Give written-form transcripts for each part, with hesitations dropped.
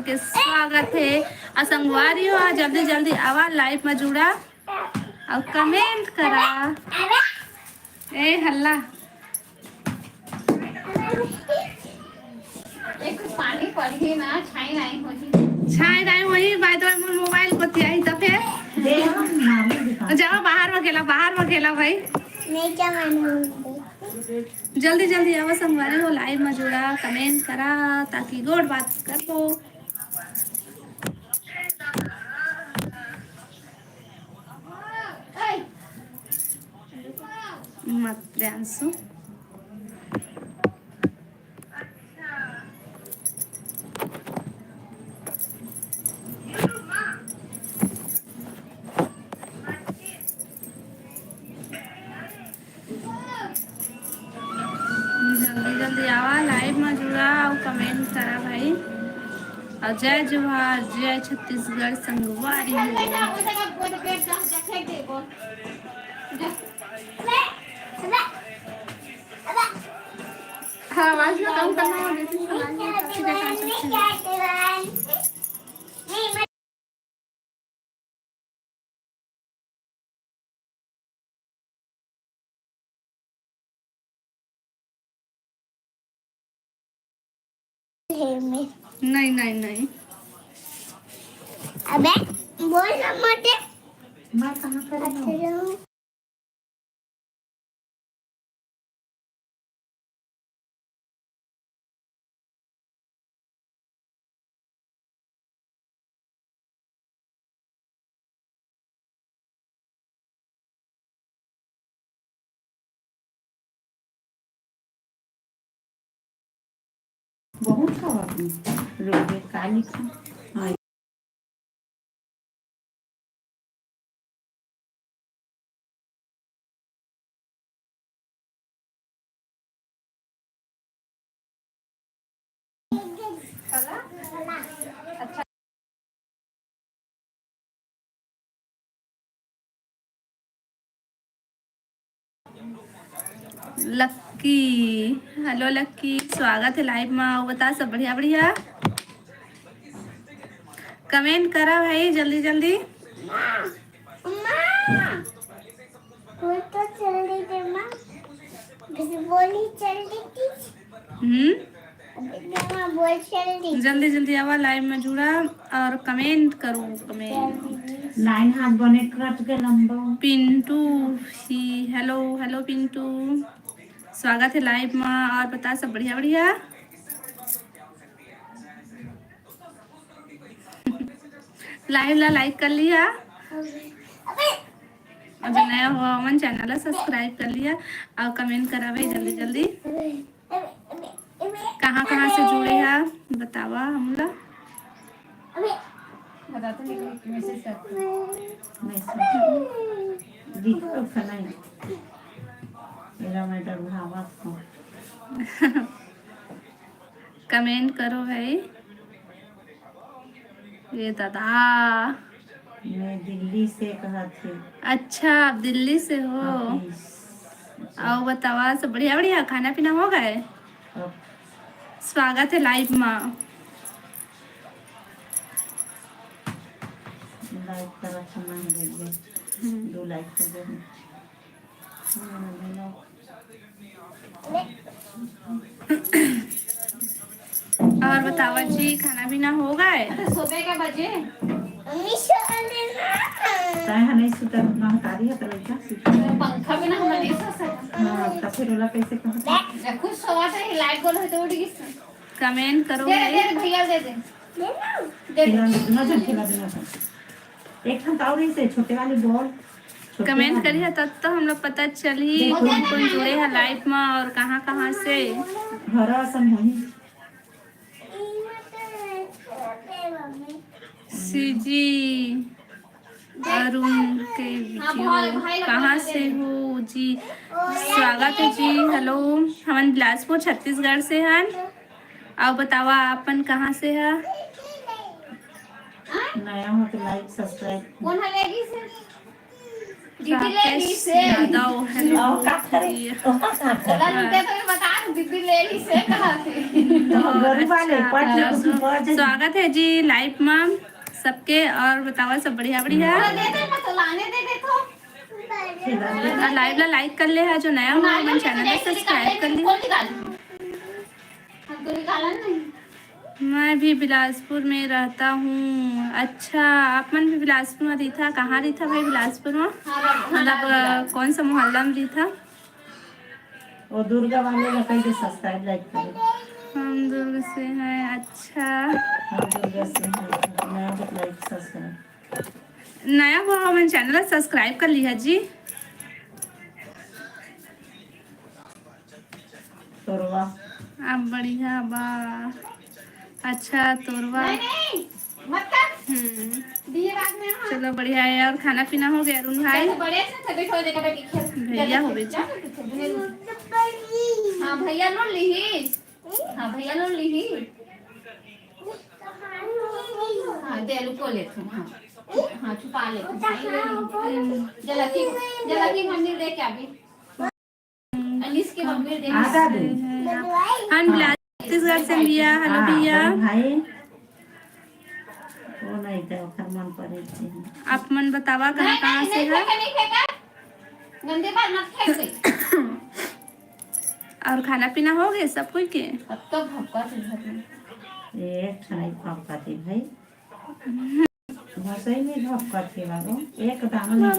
के स्वागत है। असंगवारी हो जल्दी जल्दी आवा लाइव में जुड़ा और कमेंट करा। ए हल्ला एक पानी पड़ी ना छाई नहीं वही बात मोबाइल को आई तो फिर जाओ बाहर में खेला भाई। नहीं क्या जल्दी जल्दी आवा संगवारी हो लाइव में जुड़ा कमेंट करा ताकि गोड़ बात कर दो। मत प्रियांशु जल्दी जल्दी आवा लाइव में जुड़ा और कमेंट करा भाई। और जय जोहार जय छत्तीसगढ़ संगवारी हाँ आवाज में कम करना नहीं नहीं नहीं। अबे बोल ना मोटे मैं कहाँ कर रही हूँ? बहुत लोग काली हाँ लक्की हेलो लक्की स्वागत है लाइव में। बता सब बढ़िया बढ़िया कमेंट करा भाई जल्दी जल्दी। वो तो चल रही थी माँ बोली चल रही थी बोल चल रही जल्दी जल्दी आवा लाइव में जुड़ा और कमेंट करो कमेंट। लाइन हाथ बने कट के लंबा पिंटू ही हेलो हेलो पिंटू स्वागत है लाइव में। और बता सब बढ़िया बढ़िया लाइव ला लाइक कर लिया और जो नया हुआ अमन चैनल सब्सक्राइब कर लिया और कमेंट करा भाई जल्दी जल्दी। कहाँ कहाँ से जुड़े हैं बतावा हमला बताते नहीं मैसेज करते दिखो खाना मेरा मैटर भावा को कमेंट करो भाई। ये दादा मैं दिल्ली से कहा थी। अच्छा आप दिल्ली से हो। आओ बतावा सब बढ़िया बढ़िया खाना पीना हो गए। स्वागत है लाइव में। लाइक करा खाना दे 2 लाइक कर दे। और बतावा जी खाना पीना हो गए। सोते के बजे नहीं सुता ना तारी है तो पंखा बिना हम नहीं सो सकते। हां तो फिर वाला कैसे कहा कुछ सोवा है लाइट गोल है तो उड़ गई। कमेंट करो दे भाई। दे भैया दे दे ना खेला देना एक हम ताऊ से छोटे वाले बॉल कमेंट करिए तब तो हम लोग पता चल ही कौन कौन जुड़े हैं लाइव में और कहाँ कहाँ से। हरा सन होनी सीजी अरुण के वीडियो कहाँ से हो जी। स्वागत है जी हेलो हम बिलासपुर छत्तीसगढ़ से हैं। अब बतावा आपन कहाँ से है। नया हो तो लाइक सब्सक्राइब कौन हलेगी से दीदी लेडी राकेश से यादव हेलो और का करे और का करे बोला लुटे तो बता दीदी लेडी से कहा थे गरीब वाले पढ़ ले कुछ पढ़ जाए स्वागत है जी लाइव में सबके। और बतावा सब बढ़िया बढ़िया। बोला दे दे मत लाने दे दे तो और लाइव ला लाइक कर ले है जो नया हुआ हमारे चैनल को सब्सक्राइब कर ली। हमको निकाला नहीं मैं भी बिलासपुर में रहता हूँ। अच्छा आप मन भी बिलासपुर में रही था? कहाँ रही था भाई बिलासपुर में? मतलब कौन सा मोहल्ला में रही था? और दुर्गा वाले का कहीं सब्सक्राइब लाइक करो। हम दुर्ग से हैं। अच्छा हम दुर्गा से हैं मैं लाइक सब्सक्राइब नया हुआ हमारे चैनल सब्सक्राइब कर लिया जी। तोरवा आप बढ़िया बा। अच्छा तोरवा नहीं नहीं मत कर दिए बाद में हाँ चलो बढ़िया है। और खाना पीना हो गया अरुण भाई? तो बड़े से तभी छोड़ देगा बेटी खेल भैया हो गए हाँ भैया लोन ली हाँ भैया लोन ली हाँ दे लुको ले तुम हाँ हाँ छुपा ले जलकी मंदिर देख क्या अभी अनीस के मंदिर देख आगा दे हम छत्तीसगढ़ से भैया। हेलो भैया भाई वो नहीं तो फरमान पड़े थे आप मन बतावा कहाँ कहाँ से है? नहीं फेंका गंदे बात मत फेंक दे और खाना पीना हो गया सब कोई के? अब तो भक्का से घर में एक छनाई पापा थे भाई भाषा में धक्का थे बाबू एक दाना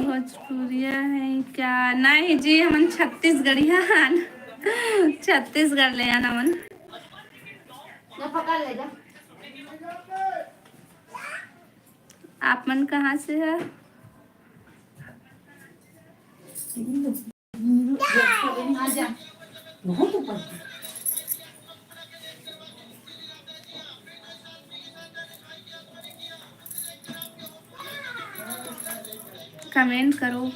भोजपुरिया है क्या? नहीं जी हमन छत्तीसगढ़िया हन। छत्तीसगढ़ ले आना मन। ना पकड़ ले जा आप मन कहाँ से है? आ जा बहुत ऊपर कमेंट करो।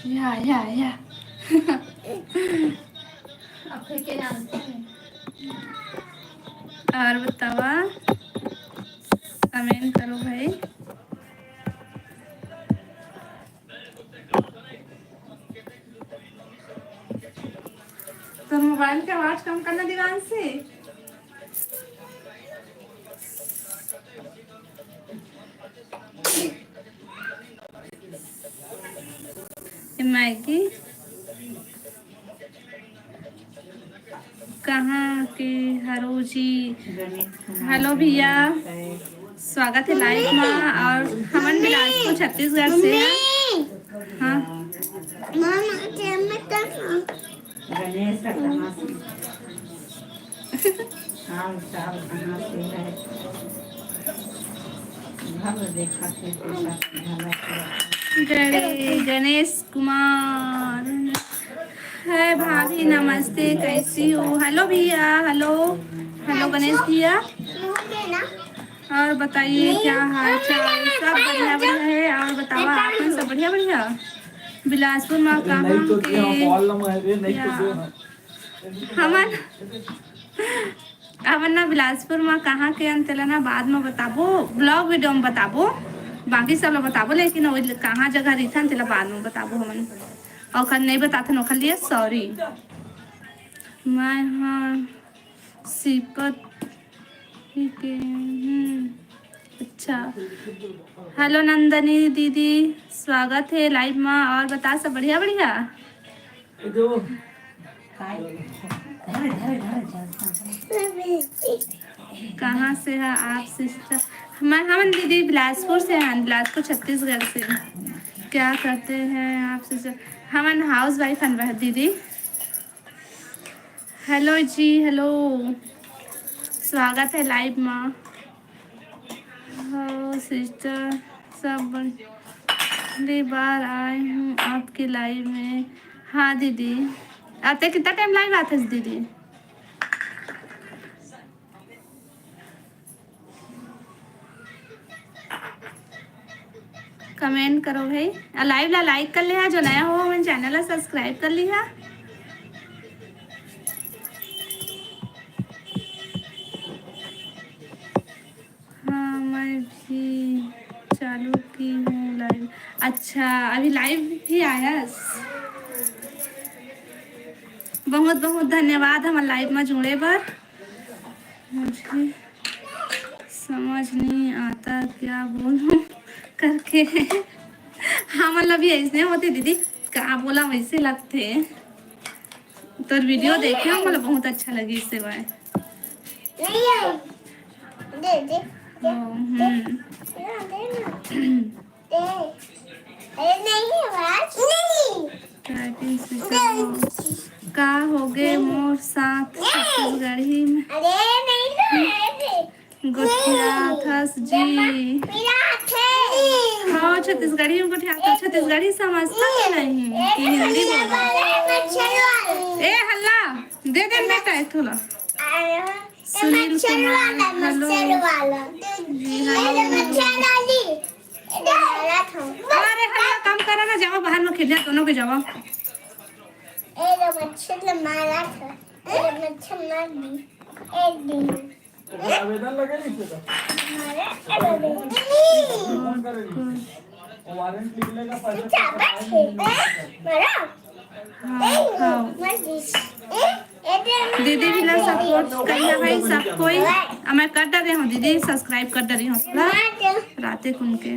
या अब फिर के जानते हैं और बतावा कमेंट करो भाई। तो मोबाइल का आवाज कम करना दीवान से। मैगी कहाँ के हरो जी? हेलो भैया स्वागत है लाइव में। और हमन बिलासपुर छत्तीसगढ़ से हैं। हाँ गणेश कहाँ से हाल चाल कहाँ से है घर देखा थे गणेश कुमार है भाभी नमस्ते कैसी हो? हेलो भैया हेलो हेलो गणेश भैया। और बताइए क्या हाल चाल? सब बढ़िया बढ़िया है। और बताओ आप सब बढ़िया बढ़िया? बिलासपुर में कहाँ हमन हमन ना बिलासपुर में कहाँ के अंतलना बाद में बताबो ब्लॉग वीडियो में बताबो। बाकी सब लोग बताबो लेकिन कहाँ जगह रही था तेला बाद में बताबो हमन। और कल नहीं बताते नौकर लिए सॉरी। मैं हाँ सिपत के अच्छा। हेलो नंदनी दीदी स्वागत है लाइव में। और बता सब बढ़िया बढ़िया? कहाँ से है आप सिस्टर? हम दीदी बिलासपुर से हैं। बिलासपुर छत्तीसगढ़ से। क्या करते हैं आप सिस्टर? हम हाउस वाइफ हैं दीदी। हेलो जी हेलो स्वागत है लाइव में। हो सिस्टर सब पहली बार आई हूँ आपके लाइव में। हाँ दीदी आते कितना टाइम लाइव आते दीदी? कमेंट करो भाई। लाइव ला लाइक कर लिया, जो नया हो हमारे चैनल ला सब्सक्राइब कर लिया। हाँ मैं भी चालू की हूँ लाइव। अच्छा अभी लाइव भी आया। बहुत बहुत धन्यवाद हमारे लाइव में जुड़े पर। मुझे समझ नहीं आता क्या बोलूं करके। हाँ मतलब ये ऐसे होते दीदी, क्या बोला वैसे लगते। तो वीडियो देखे मतलब बहुत अच्छा लगी इससे बाय। का हो गए मोर साथ छत्तीसगढ़ी में गोठिया थस जी। हाँ छत्तीसगढ़ी में गोठिया था। छत्तीसगढ़ी समझता है नहीं कि हिंदी बोल। ए हल्ला दे दे बेटा है थोड़ा। सुनील कुमार हेलो जी हेलो। अरे हल्ला कम करो ना, जाओ बाहर में खेलिए दोनों के जाओ। आवेदन लगे नहीं वारंट निकलेगा दीदी भी ना सपोर्ट करना भाई सब कोई। मैं कर रही हूँ दीदी, सब्सक्राइब कर रही हूँ राते कुन के।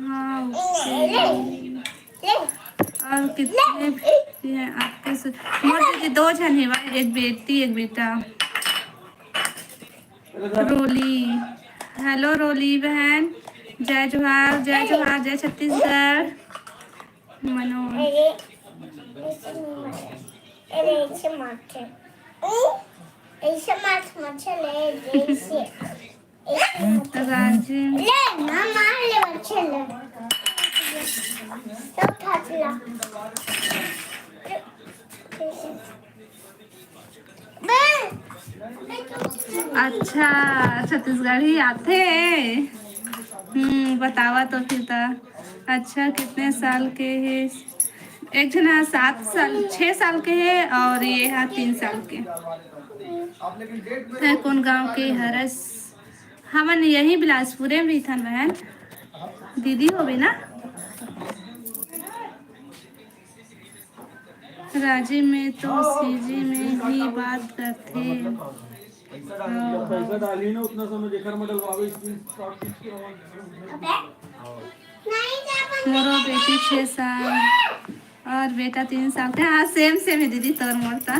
हाँ और कितने हैं आपके से? मोर दीदी 2 जन है, एक बेटी एक बेटा। रोली हेलो रोली बहन, जय जोहार जय जोहार जय छत्तीसगढ़। मनोज अच्छा छत्तीसगढ़ी आते हैं। बतावा तो फिर था। अच्छा कितने साल के है? एक जना 7 साल 6 साल के है और ये है 3 साल के है। कौन गांव के हरस? हमन यही बिलासपुरे में था बहन। दीदी हो भी ना राजी में तो सीजी में ही बात करते। पैसा डाली ना उतना समय देखकर मॉडल वावे स्क्रीनशॉट मोरो बेटी 6 साल और बेटा 3 साल का। हाँ सेम सेम है दीदी, तोर मोरता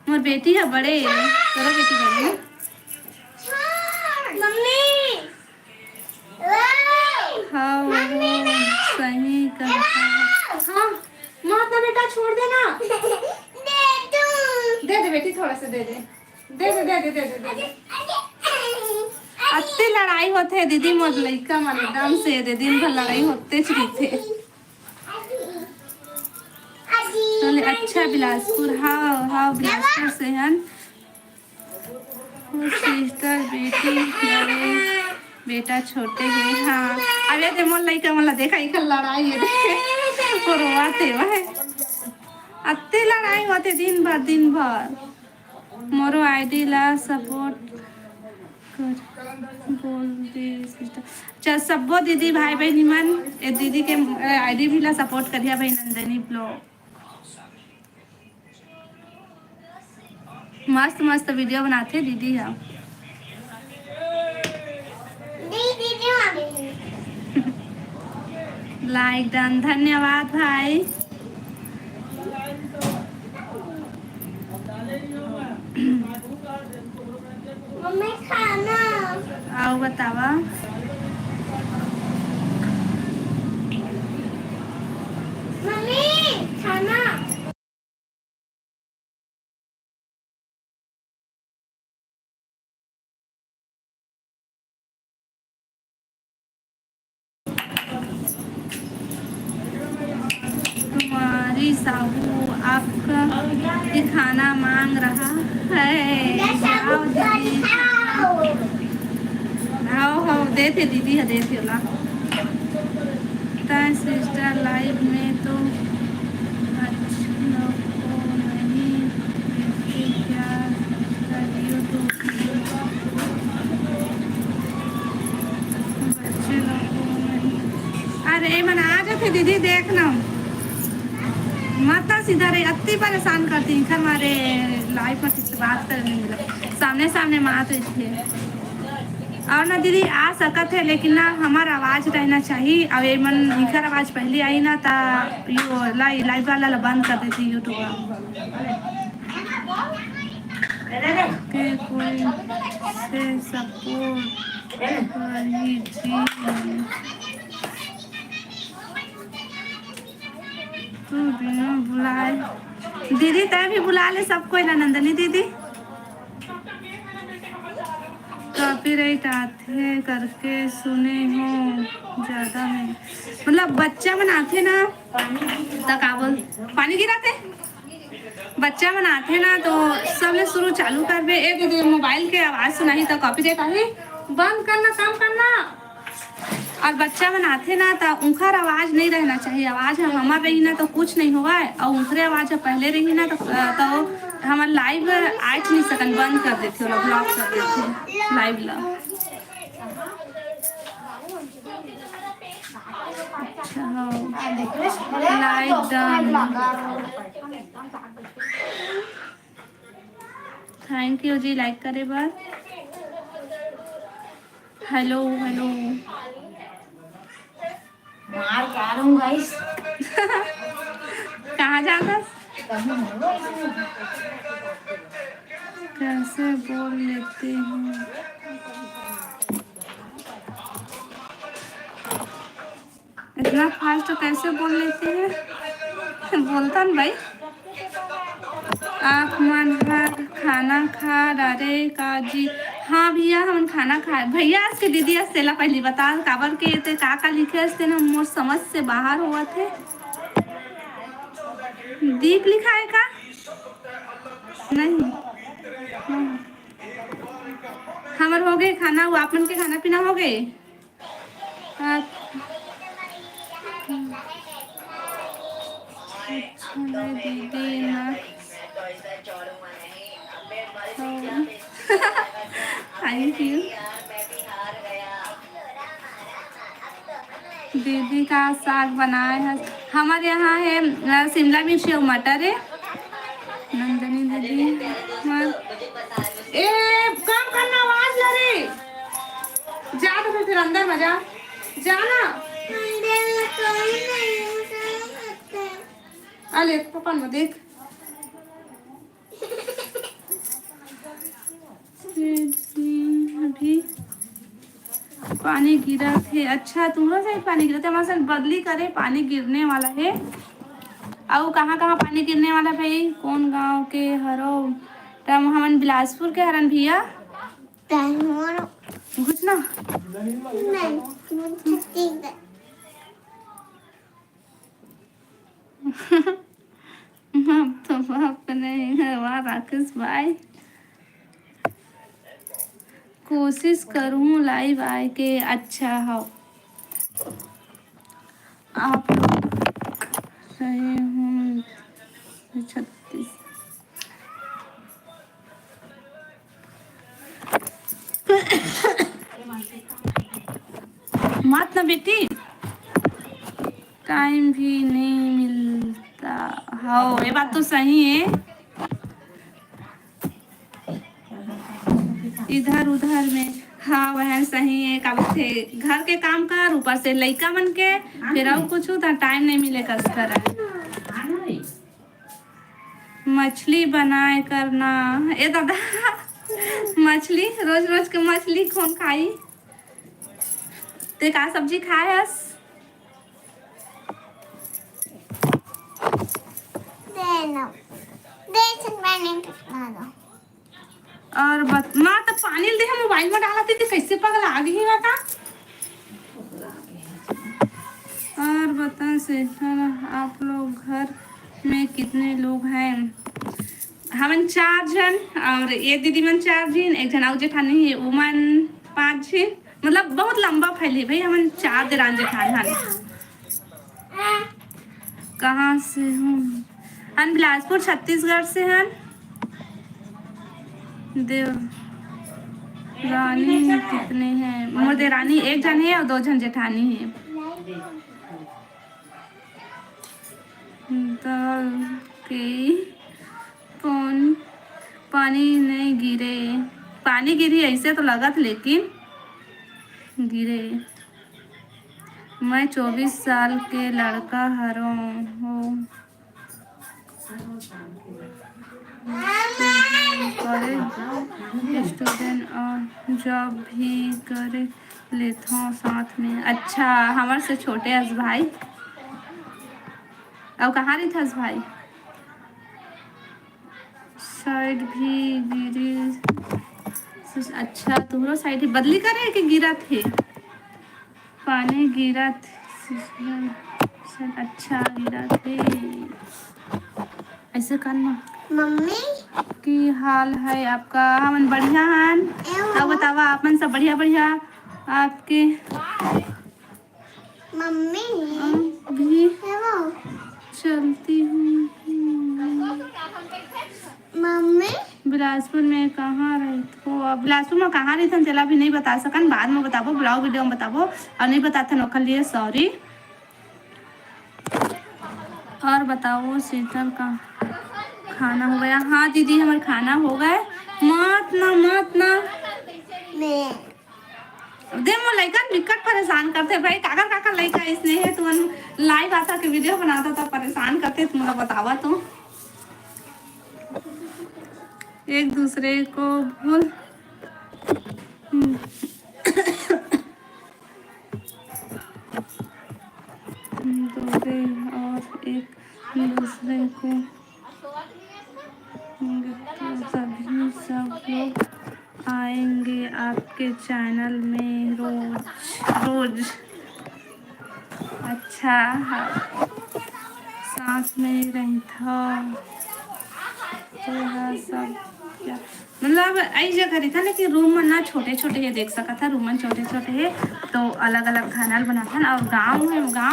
मोर बेटी है बड़े, तोरा बेटी बड़े है। हाँ सही कहा। हाँ माता बेटा छोड़ देना। दे दे बेटी थोड़ा सा दे दे दे दे दे दे दे दे दे। अत्ते लड़ाई होते है दीदी मोर लइका मन एकदम से दे दिन भर लड़ाई होते थे। चले अच्छा बिलासपुर। हाँ हाँ बिलासपुर से हैं। सिस्टर बेटी बड़े बेटा छोटे है। हाँ अरे दे मोर लइका मन देखा इक लड़ाई है रोवाते भाई। अत्ते लड़ाई होते दिन भर। मोरो आईडी ला सपोर्ट कर बोल दे सिस्टर। चल सबो दीदी भाई बहन निमन ए दीदी के आईडी भी ला सपोर्ट करिया भाई। नंदनी ब्लॉग मस्त मस्त वीडियो बनाते दीदी। हम लाइक डन धन्यवाद भाई। मम्मी खाना आओ बतावा। मम्मी खाना तुम्हारी साहू आपका ये खाना मांग रहा है। आओ दीदी आओ दे थे दीदी दे थे ला बताएं सिस्टर लाइव में तो अच्छों को नहीं देखते क्या यूट्यूब बच्चे लोग को नहीं। अरे मन आ जाते दीदी देखना मत ना सीधा रे अति परेशान करती हैं हमारे लाइफ में किसी बात करने मिला सामने सामने मात थे और ना दीदी आ सकत है लेकिन ना हमारा आवाज रहना चाहिए और ये मन इनकर आवाज पहले आई ना ता यो लाइव वाला बंद कर देती यूट्यूब के कोई से सपोर्ट वही जी तू बिना बुलाए दीदी तय भी बुला ले सबको ना नंदनी दीदी कॉपीराइट आते करके सुने हो ज्यादा में मतलब बच्चा बनाते ना तक बोल पानी गिराते बच्चा बनाते ना तो सबने शुरू चालू कर दे एक दीदी मोबाइल के आवाज सुनाई तो कॉपीराइट आए बंद करना काम करना और बच्चा बनाते ना तो उनका आवाज नहीं रहना चाहिए आवाज हमार रही ना तो कुछ नहीं होगा और उनके आवाज पहले रही ना तो हमार लाइव आज नहीं सकन बंद कर देते लोग ब्लॉक कर देते लाइव ला लाइव डन थैंक यू जी लाइक करे बार हेलो हेलो मार क्या रहूं गाइस कहाँ जाता कैसे बोल लेते हैं इतना फास्ट कैसे बोल लेते हैं बोलता ना भाई आप मन हर खाना खा डारे का जी हाँ भैया हम खाना खाए भैया आज के दीदी सेला पहली बता काबर के थे का लिखे थे ना मोर समझ से बाहर हुआ थे दीप लिखा है का नहीं हमार हो गए खाना वो आपन के खाना पीना हो गए दीदी ना थैंक यू दीदी का साग बनाए है हमारे यहाँ है शिमला मिर्च और मटर है नंदनी दीदी ए काम करना आवाज ला रे जा तो फिर अंदर मजा जाना अले पापा में देख अभी पानी गिरा थे अच्छा तुम्हारा साइड पानी गिरा था हमारे साथ बदली करे पानी गिरने वाला है और कहाँ कहाँ पानी गिरने वाला भाई कौन गांव के हरो तम हमन बिलासपुर के हरन भैया कुछ ना अब तो बाप नहीं है वाह राकेश भाई कोशिश करूँ लाइव आए के अच्छा हो आप सही हूँ 36 मत ना बेटी टाइम भी नहीं मिलता हाँ ये बात तो सही है इधर उधर में हाँ वह सही है का थे घर के काम कर ऊपर से लइका मन के फिर और कुछ तो टाइम नहीं मिले कस कर मछली बनाए करना ए दादा मछली रोज रोज के मछली कौन खाई ते का सब्जी खाए हस और माँ तो पानी दे मोबाइल में डाला थी कैसे पगला आ गई बता और बता से आप लोग घर में कितने लोग हैं हम 4 जन और ये दीदी मन 4 जन एक जन और जेठानी है उमन 5 जन मतलब बहुत लंबा फैली भाई हम 4 देरान जेठान हन कहाँ से हूँ? हम बिलासपुर छत्तीसगढ़ से हैं। देव रानी कितने हैं? मोर देरानी एक जन है और 2 जन जेठानी है। दाल के पानी नहीं गिरे। पानी गिरी ऐसे तो लगत, लेकिन गिरे। मैं 24 साल के लड़का हूँ। स्टूडेंट और जॉब भी करे लेता हूँ साथ में। अच्छा, हमारे से छोटे हस भाई। अब कहाँ रही था भाई? साइड भी गिरी। अच्छा, तुम्हारा साइड ही बदली करे कि गिरा थे? पानी गिरा थे। अच्छा, गिरा थे। ऐसे करना। मम्मी की हाल है आपका? हमन बढ़िया हन। अब बतावा आपन सब बढ़िया बढ़िया आपके? मम्मी भी चलती हूँ। मम्मी बिलासपुर में कहाँ रहते हो? अब बिलासपुर में कहाँ रहते हैं चला भी नहीं बता सकन, बाद में बताबो, ब्लॉग वीडियो में बताबो। और नहीं बताते नौकर लिए सॉरी। और बताओ शीतल का खाना हो गया? हाँ दीदी, हमारे खाना हो गए। मत ना दे मो लइका निकट परेशान करते भाई। काकर लइका इसने है तुम लाइव आशा के वीडियो बनाता था, परेशान करते तुमको बतावा तो। एक दूसरे को भूल दूसरे और एक दूसरे को सभी सब लोग आएंगे आपके चैनल में रोज। अच्छा, साथ में रहता सब क्या मतलब ऐसी जगह रहता, लेकिन रूम में ना छोटे छोटे है, देख सका था रूम में छोटे छोटे है तो अलग अलग खाना बनाता ना। और गांव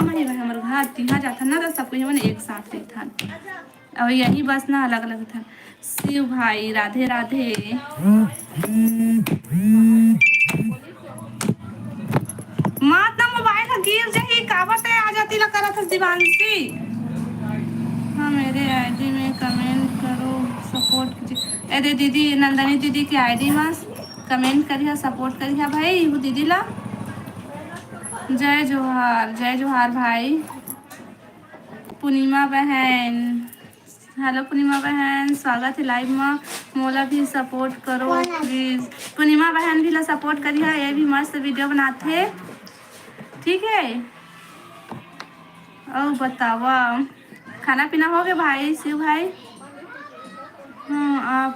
में हमारे घर तिहा जाता ना तो सब कुछ एक साथ रहता। और यही बस ना अलग अलग था। शिव भाई राधे राधे। मात ना मोबाइल गिर जाही कावत है आ जाती लग रहा था दिवाली। हाँ, मेरे आईडी में कमेंट करो, सपोर्ट कीजिए। अरे दीदी, नंदनी दीदी की आईडी में कमेंट करिए, सपोर्ट करिए भाई। वो दीदी ला जय जोहार भाई। पूर्णिमा बहन, हेलो पूर्णिमा बहन, स्वागत है लाइव में। मोला भी सपोर्ट करो प्लीज। पूर्णिमा बहन भी ला सपोर्ट करिए, ये भी मस्त वीडियो बनाते, ठीक है। और बतावा खाना पीना हो गया भाई शिव भाई? हाँ, आप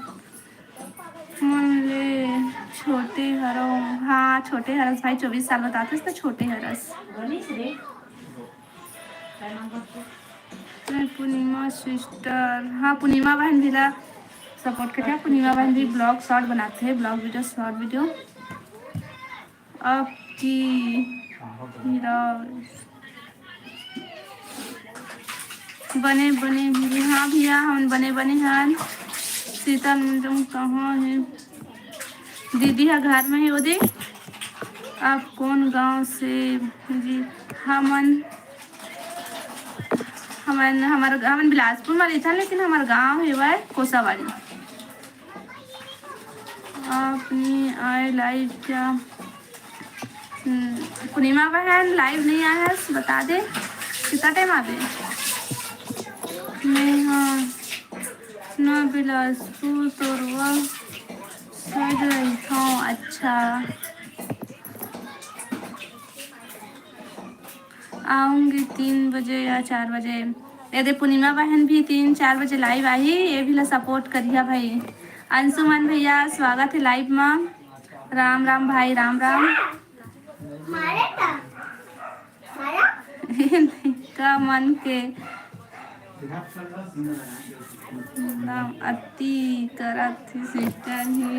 ले छोटे हरो। हाँ, छोटे हरस भाई 24 साल बताते तो छोटे हरस। पूर्णिमा सिस्टर, हाँ पूर्णिमा बहन भी ला सपोर्ट करते हैं। पूर्णिमा बहन भी ब्लॉग शॉर्ट बनाते हैं, ब्लॉग वीडियो शॉर्ट वीडियो। आपकी बने भी, हाँ भैया हम बने हैं। सीता तुम कहाँ है? दीदी है घर में है वो दे। आप कौन गांव से जी? हमन बिलासपुर में रहता, लेकिन हमारा गांव है वह कोसावाड़ी। आपने आए लाइव क्या? पूर्णिमा बहन लाइव नहीं आया है, बता दे कितना टाइम आवे। मैं हाँ ना बिलासपुर तोरवा साइड रहता हूँ। अच्छा, आऊँगी 3 बजे या 4 बजे। यदि पूर्णिमा बहन भी 3-4 बजे लाइव आई, ये भी ला सपोर्ट करिए भाई। अंशुमन भैया स्वागत है लाइव में। राम राम भाई, राम राम। का मन के नाम अति करत सिस्टर ही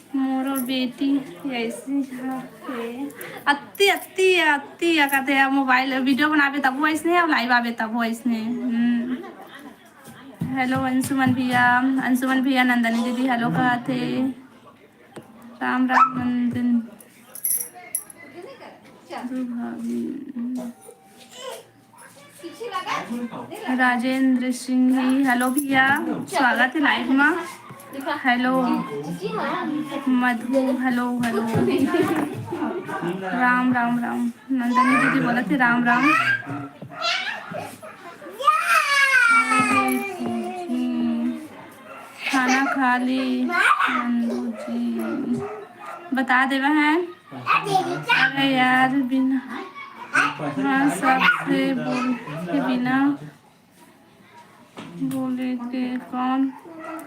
मोरो बेटी ऐसी है अत्ती अत्ती अत्ती या कहते हैं मोबाइल वीडियो बनावे तब वो ऐसने अब लाइव आवे तब वो ऐसने हेलो अंशुमन भैया नंदनी दीदी हेलो कहा थे राम राम नंदन भाभी राजेंद्र सिंह हेलो भैया स्वागत है लाइव में हेलो मधु हेलो हेलो राम राम राम नंदनी दीदी बोला थे राम राम खाना खा ली नंदू जी बता दे बहन अरे यार बिना हाँ सबसे बोल के बिना बोले के कौन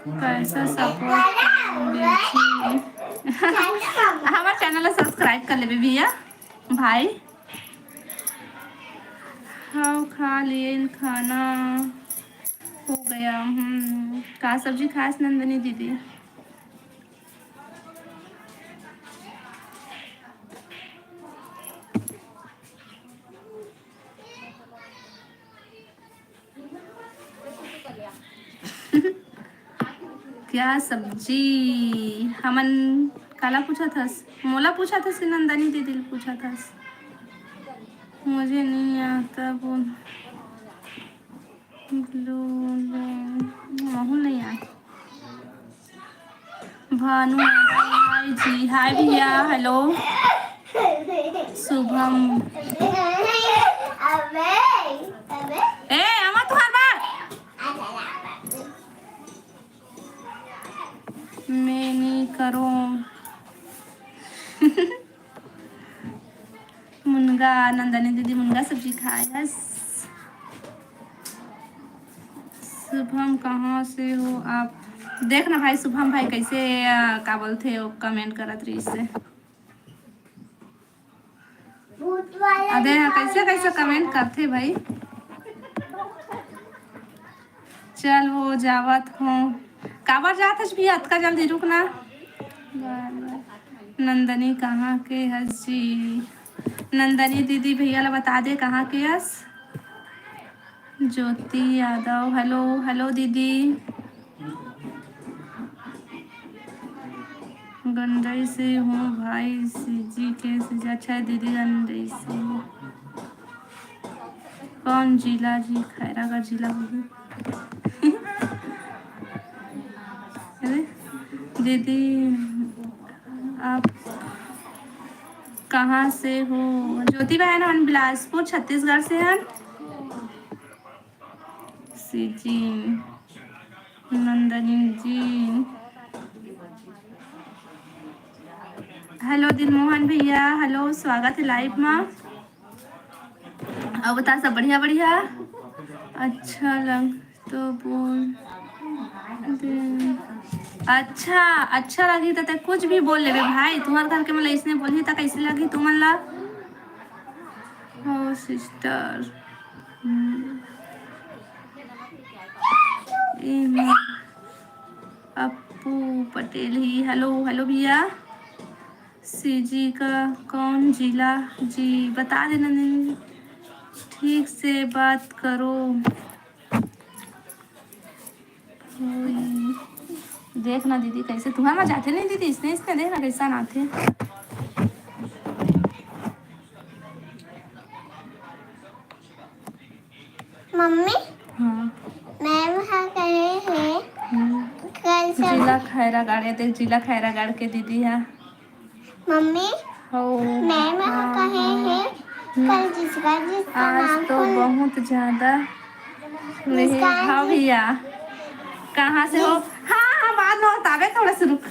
कैसा सपोर्ट हमारे चैनल सब्सक्राइब कर ले भैया भाई हाँ खा लिए खाना हो गया का सब्जी खास नंदनी दीदी क्या सब्जी हमन काला पूछा था मोला पूछा था नंदनी दीदी पूछा था मुझे नहीं आता बोल माहौल नहीं आता भानु हाय जी हाय भैया हेलो शुभम ए अमा तुहार बात मैं नहीं करो मुनगा नंदनी दीदी मुनगा सब्जी खाया शुभम कहाँ से हो आप देखना भाई शुभम भाई कैसे का बोलते हो कमेंट करत रही से अरे कैसे कैसे कमेंट करते भाई चल हो जावत हो काबर जात है भी अतका जल्दी रुकना नंदनी कहाँ के हस जी नंदनी दीदी भैया ला बता दे कहाँ के हस ज्योति यादव हेलो हेलो दीदी गंडई से हूँ भाई सीजी के सीजी अच्छा है दीदी गंडई से कौन जिला जी खैरागढ़ जिला दीदी आप कहाँ से हो ज्योति बहन हम बिलासपुर छत्तीसगढ़ से हैं सीजी नंदनी जी हेलो दिलमोहन भैया हेलो स्वागत है लाइव में अब बता सब बढ़िया बढ़िया अच्छा लग तो बोल अच्छा अच्छा लगी तो कुछ भी बोल लेबे भाई तुम्हारे घर के मतलब इसने बोली तो कैसे लगी तुमन ला हो सिस्टर अप्पू पटेल ही हेलो हेलो भैया सीजी का कौन जिला जी बता देना नहीं ठीक से बात करो देखना दीदी कैसे तुम्हारे में जाते नहीं दीदी इसने देखना कैसा ना थे मम्मी हाँ मैम हाँ कहे हैं कल सब जिला खैरागढ़ है देख जिला खैरागढ़ के दीदी है मम्मी हो मैम हाँ कहे हैं कल जिसका जिसका आज नाम तो सुन बहुत ज्यादा नहीं मुस्कान हाँ जी। भैया कहाँ से हो हाँ हाँ बाद में बतावे थोड़ा सा रुक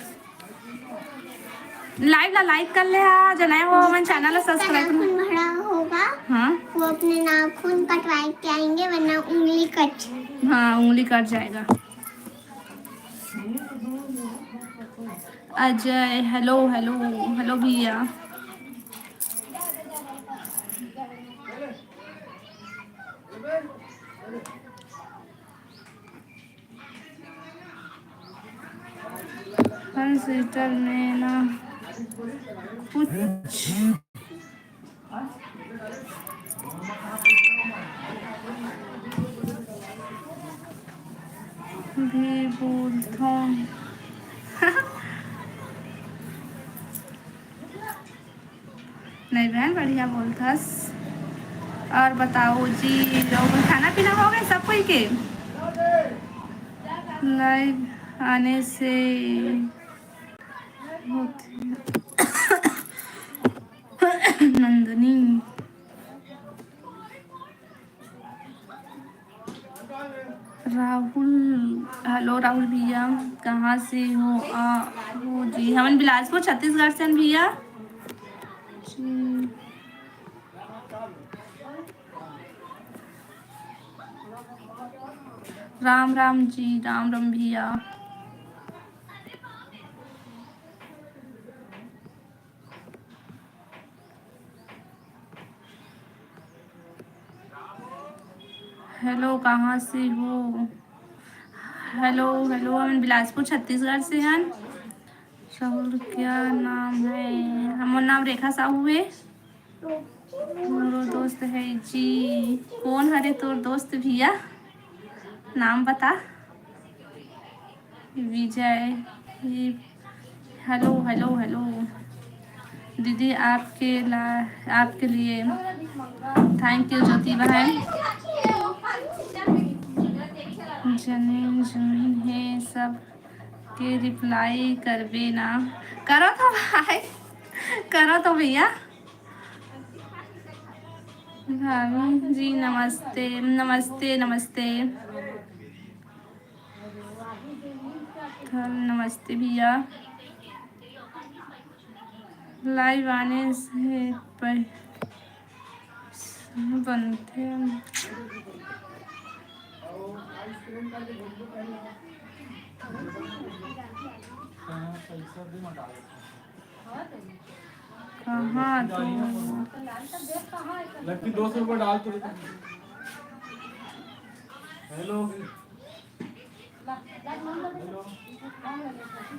लाइव ला लाइक कर ले हाँ जो नया हो हमारे चैनल को सब्सक्राइब नाखून भरा होगा हाँ वो अपने नाखून कटवा के आएंगे वरना उंगली कट हाँ उंगली कट जाएगा अजय हेलो हेलो हेलो भैया हंस सिस्टर ने ना कुछ भी बोलता हूँ। नहीं बहन बढ़िया बोलथस। और बताओ जी, लोग खाना पीना हो गए सब कोई के? लाइव आने से होती नंदनी। राहुल, हेलो राहुल भैया, कहाँ से हो? हो जी, हम बिलासपुर छत्तीसगढ़ से हैं भैया जी। राम राम जी, राम राम भैया। हेलो, कहाँ से हो? हेलो हेलो, हम बिलासपुर छत्तीसगढ़ से हैं। राहुल क्या नाम है? हमारा नाम रेखा साहू है। मोरो दोस्त है जी। कौन हरे तोर दोस्त भैया? नाम बता। विजय। हेलो हेलो हेलो दीदी, आपके लिए थैंक यू ज्योति बहन। जमीन है सब के रिप्लाई करबे ना? करो तो भाई, करो तो भैया। भाभी जी नमस्ते नमस्ते नमस्ते। नमस्ते भैया। लाइव आने से बनते हैं। कहाँ तो लड़की 200 रुपये डाल तो देता। हेलो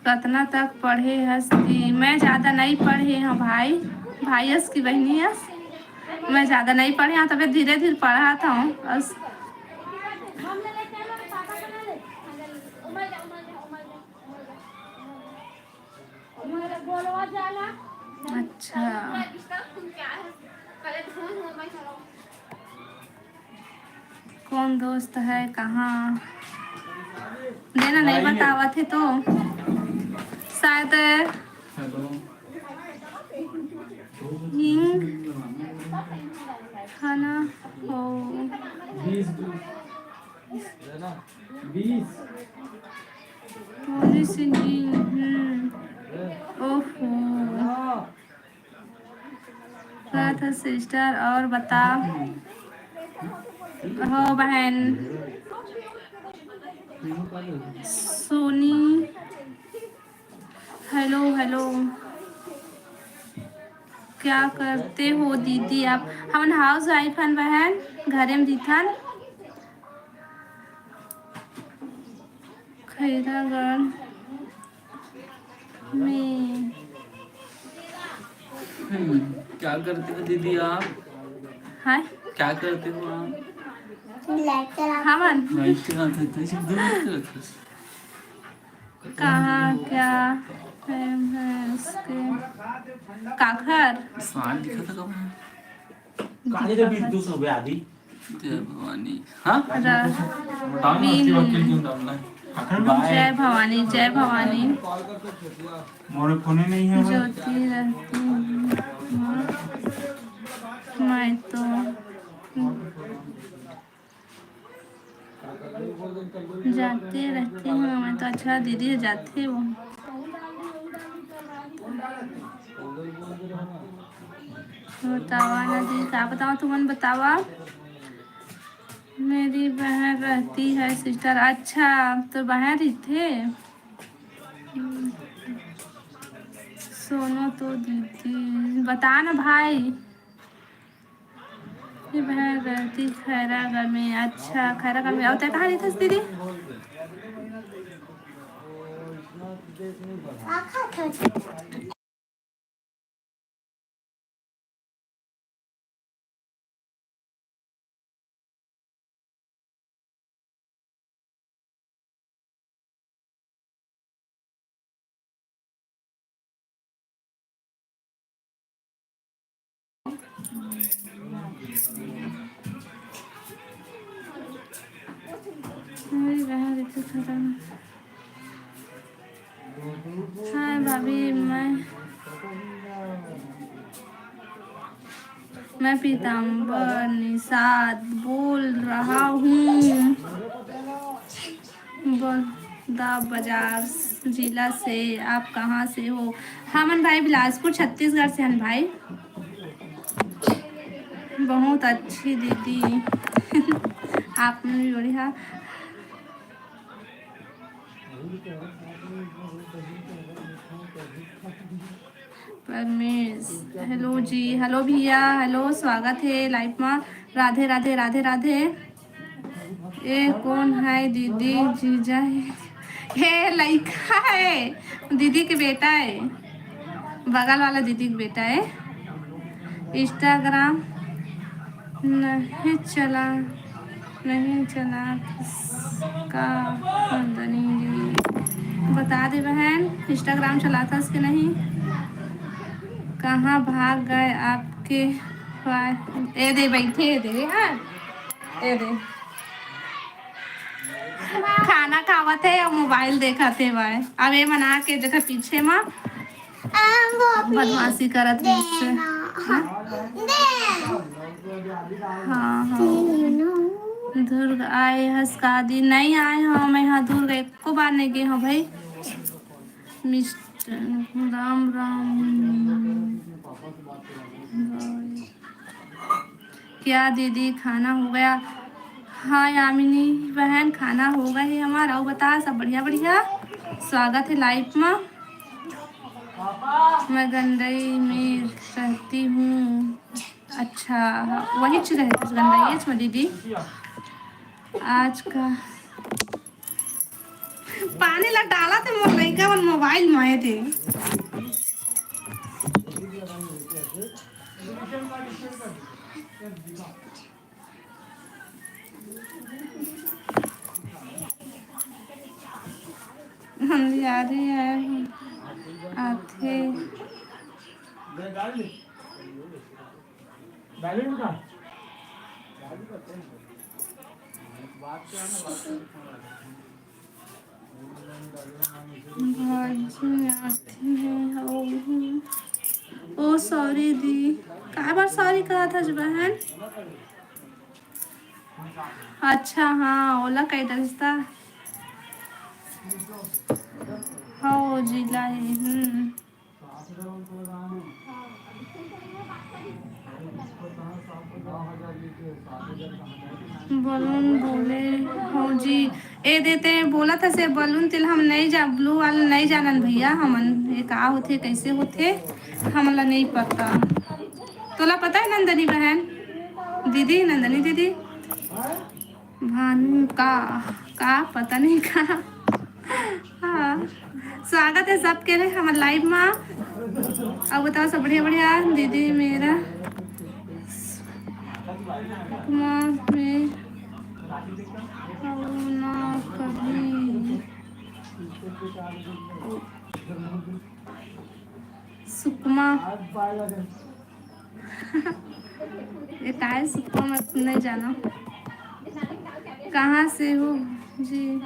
कितना तक पढ़े हंसती? मैं ज़्यादा नहीं पढ़े हूँ भाई। भाई हंस की बहनी हंस। मैं ज़्यादा नहीं पढ़े हूँ, तब धीरे धीरे पढ़ा था हूँ बस। अच्छा, कौन दोस्त है कहाँ? देना नहीं बतावा थे तो शायद खाना हो। 20 थोड़ी सी ओहो, क्या था सिस्टर? और बता हो बहन। सोनी, हेलो हेलो, क्या करते हो दीदी आप? हम हाउस वाइफ हन बहन, घरे में दिथन। खैरागढ़ में। क्या करते हो दीदी आप? हाय, क्या करते हो आप? हमन नहीं चलाते थे, सिर्फ दूर रखते थे। कहाँ क्या है उसके? काखर साल लिखा था कब? काहे रे 200 रुपया आदि जय भवानी। हाँ जय भवानी जय भवानी। मोरे फोने नहीं है भाई। ज्योति रहती हूँ मैं तो जाते रहती हूँ मैं तो। अच्छा दीदी जाते हो? बतावा ना दीदी, क्या बताओ तुमने? बतावा। मेरी बहन रहती है सिस्टर। अच्छा तो बहन ही थे। सोनो तो दीदी बता ना भाई। मेरी बहन रहती खैरागढ़ में। अच्छा खैरागढ़ में। और कहाँ रहती दीदी? मेरी बहन ऋतु खत्म। हाय भाभी, मैं पीताम्बर निषाद बोल रहा हूँ, बड़ौदा बाजार जिला से। आप कहाँ से हो? हमन भाई बिलासपुर छत्तीसगढ़ से हन भाई। बहुत अच्छी दीदी आपने भी बढ़िया। परमेश हेलो जी, हेलो भैया, हेलो, स्वागत है लाइफ में। राधे राधे राधे राधे। ये कौन है दीदी? जीजा है? ये लड़का है, दीदी के बेटा है, बगल वाला दीदी का बेटा है। इंस्टाग्राम नहीं चला किसका? नंदनी जी बता दे बहन, इंस्टाग्राम चलाता उसके नहीं? कहाँ भाग गए आपके? ए दे बैठे दे। हाँ ए दे, खाना खावत है और मोबाइल देखा थे भाई। अब ये मना के देखा पीछे माँ बदमाशी करत है इससे। हाँ दुर्ग आए हंसकादी नहीं आए हाँ, मैं यहाँ दुर्ग एक को बार नहीं गए हाँ भाई। मिस्टर राम राम क्या दीदी खाना हो गया? हाँ यामिनी बहन खाना हो गया है हमारा। और बता सब बढ़िया बढ़िया। स्वागत है लाइफ में। मैं गंडई में रहती हूँ। अच्छा वही रहती गंडई में दीदी। आज का पानी लग डाला थे मोर लड़का मन मोबाइल में थे। अंधियारी है आथे ओ सॉरी दी, कई बार सॉरी कहा था बहन। अच्छा हाँ ओला कई दस्ता हो जिला है। बलून बोले हो जी ए देते हैं बोला था से बलून तिल हम नहीं जा ब्लू वाला नहीं जानन भैया। हमन ये का होते कैसे होते हमला नहीं पता। तोला पता है नंदनी बहन दीदी? नंदनी दीदी भानु का पता नहीं का। हाँ स्वागत है सबके लिए हमारे लाइव में। अब बताओ सब बढ़िया बढ़िया दीदी मेरा में ना कभी सुकमा ये काय सुकमा मैं नहीं जाना। कहाँ से हो जी?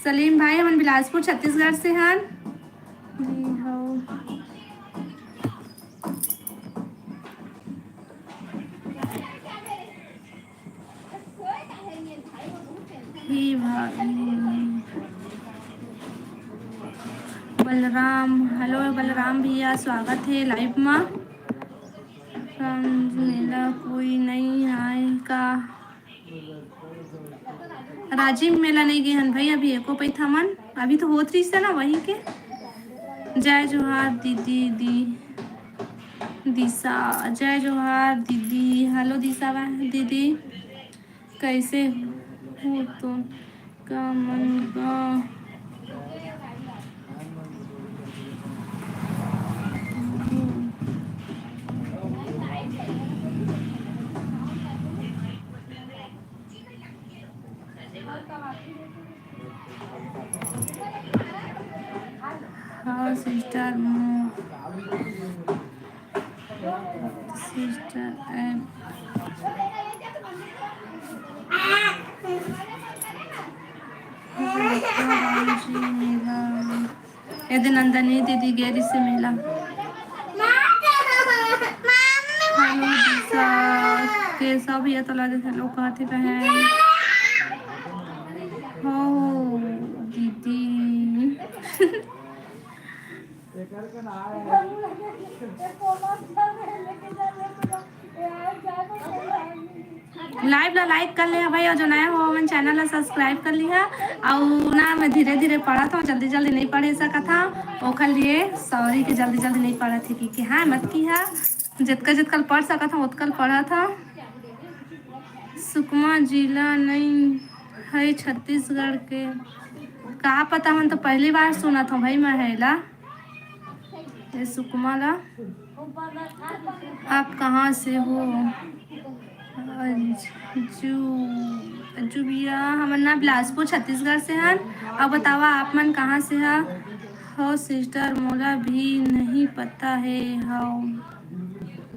सलीम भाई हम बिलासपुर छत्तीसगढ़ से हैं जी। हो ही भाई बलराम हेलो बलराम भैया स्वागत है लाइव में। मेला कोई नहीं आए का? राजीव मेला नहीं गए हन भाई अभी एको पैथा मन अभी तो होत रही ना वहीं के। जय जोहार दीदी दिशा जय जोहार दीदी। हेलो दिशा दीदी कैसे हो तुम? का मन का हाँ सिस्टर जी मिला यदि नंदनी दीदी गेरी से मिला। हेलो दिशा कैसा भी है तो लगे हेलो कहते बहन हो दीदी लाइव ला लाइक कर लिया भाई और जो नया हो मन चैनल ला सब्सक्राइब कर लिया और ना मैं धीरे धीरे पढ़ा था जल्दी जल्दी नहीं पढ़े सका था ओखर लिए सॉरी कि जल्दी जल्दी नहीं पढ़ा थी कि हाँ मत की है जितका जितकल पढ़ सका था उतकल पढ़ा था। सुकमा जिला नहीं है छत्तीसगढ़ के कहा पता हम तो पहली बार सुना था भाई महिला ये सुकमा ला। आप कहाँ से हो? जुबिया हमर ना बिलासपुर छत्तीसगढ़ से हैं। अब बतावा आप मन कहाँ से है? हो सिस्टर मोला भी नहीं पता है। हाँ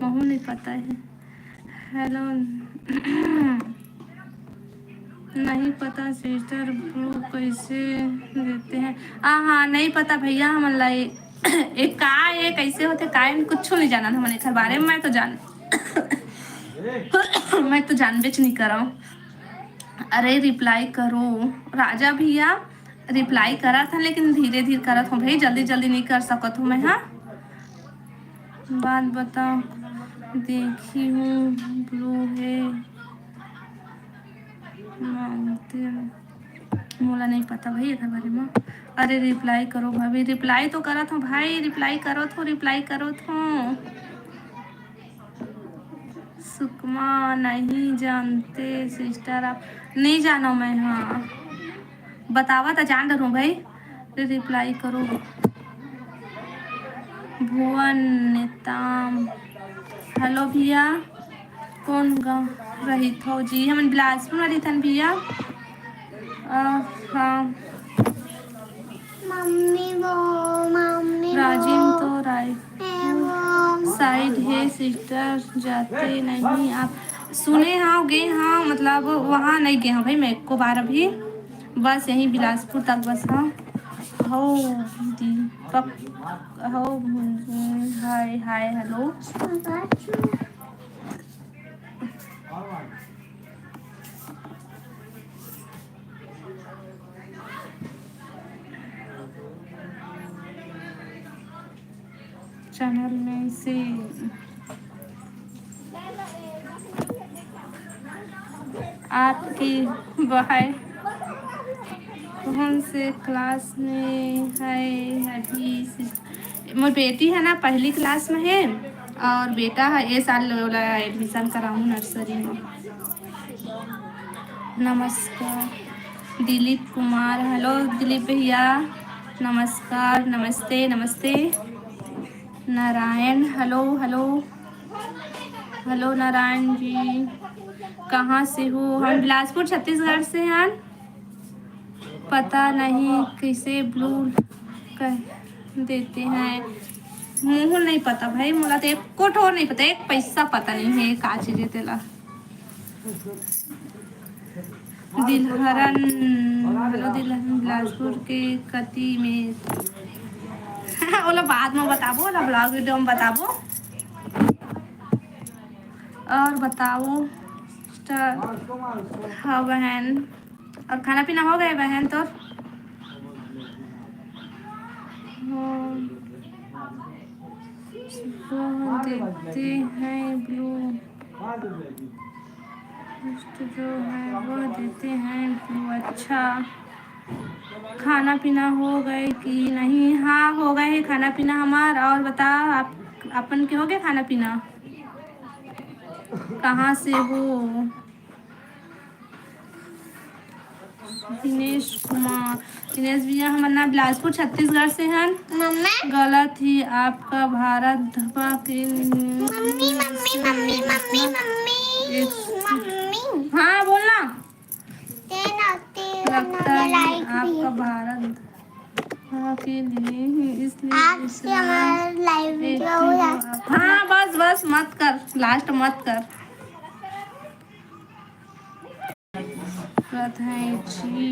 महू नहीं पता है। हेलो नहीं पता सिस्टर ब्लू कैसे देते हैं? हाँ नहीं पता भैया हम एक का ये कैसे होते काय कुछ नहीं जाना था मैंने घर बारे में। मैं तो जानबेच नहीं कर रहा हूँ। अरे रिप्लाई करो राजा भैया रिप्लाई करा था लेकिन धीरे धीरे करा था भाई जल्दी जल्दी नहीं कर सकता हूँ मैं। हाँ बात बताओ देखी हूँ ब्लू है मोला नहीं पता भाई इधर बारे में। अरे रिप्लाई करो भाभी रिप्लाई तो करा था भाई रिप्लाई करो तो सुकमा नहीं जानते सिस्टर आप? नहीं जानो मैं। हाँ बतावा तो जान रहा हूँ भाई रिप्लाई करो। भुवन नेताम हेलो भैया कौन गा रही थो जी? हम बिलासपुर में रही थन भैया। हाँ मम्मी राजिम तो राय साइड है सिस्टर जाते नहीं आप? सुने हाँ गए हाँ मतलब वहाँ नहीं गए हाँ भाई मैं को बार अभी बस यहीं बिलासपुर तक बस। हाँ हो दीपक हो हाय हाय हेलो चैनल में से आपकी बहन कौन से क्लास में है? अभी मेरी बेटी है ना पहली क्लास में है और बेटा है ये साल एडमिशन कराऊँ नर्सरी में। नमस्कार दिलीप कुमार हेलो दिलीप भैया नमस्कार नमस्ते नमस्ते। Narayan hello hello hello Narayan ji कहाँ से हो? हम बिलासपुर छत्तीसगढ़ से हैं। पता नहीं किसे ब्लू कह देते हैं? मुँह नहीं पता भाई मुला तो एक कोठोर नहीं पता एक पैसा पता नहीं है का चीज तेला। दिलहरन हेलो दिलहरन बिलासपुर के कति में ओला बाद में बताबो ओला ब्लॉग वीडियो में बताबो। और बताओ हाँ बहन और खाना पीना हो गया बहन? तो देखते हैं ब्लू जो है वो देते हैं ब्लू। अच्छा खाना पीना हो गए कि नहीं? हाँ हो गए है खाना पीना हमारा। और बता आप अपन के हो गया खाना पीना? कहाँ से हो? दिनेश कुमार, दिनेश भैया हमारा नाम बिलासपुर छत्तीसगढ़ से हैं। गलत ही आपका भारत धपा के mummy mummy mummy mummy mummy mummy हाँ बोलना लगता है लाइक आपका भारत धपा के लिए ही इसलिए आपसे हमारा लाइव वीडियो हो जाता हाँ बस बस मत कर, लास्ट मत कर। जी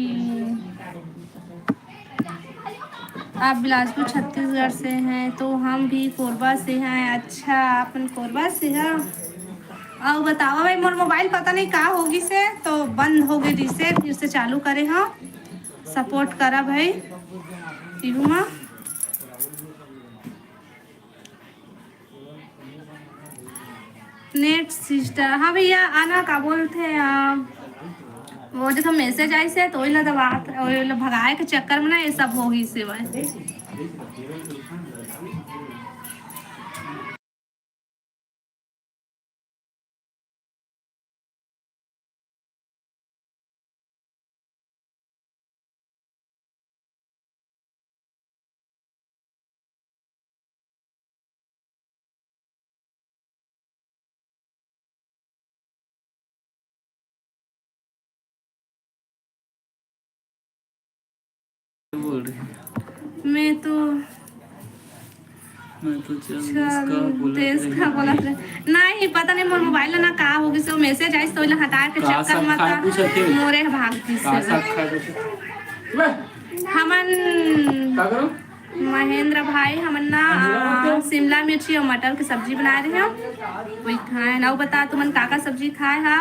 आप बिलासपुर छत्तीसगढ़ से हैं तो हम भी कोरबा से हैं। अच्छा अपन कोरबा से हैं। और बताओ भाई मोर मोबाइल पता नहीं का होगी से तो बंद हो गई रिसेट फिर से चालू करे। हाँ सपोर्ट करा भाई पीहू माँ। नेट सिस्टर हाँ भैया आना का बोलते हैं आप वो देखो मैसेज आई से तो वही दबात वही भगाए के चक्कर में ना ये सब हो ही से भाई। बोल रही मैं तो देश का बोला नहीं पता नहीं मोर मोबाइल ना का होगी से मैसेज आई तो हटा के चक्कर मत मोरे भागती से हमन महेंद्र भाई हमन ना शिमला मिर्ची और मटर की सब्जी बना रहे हैं वही खाए ना। बता तुमन का सब्जी खाए हा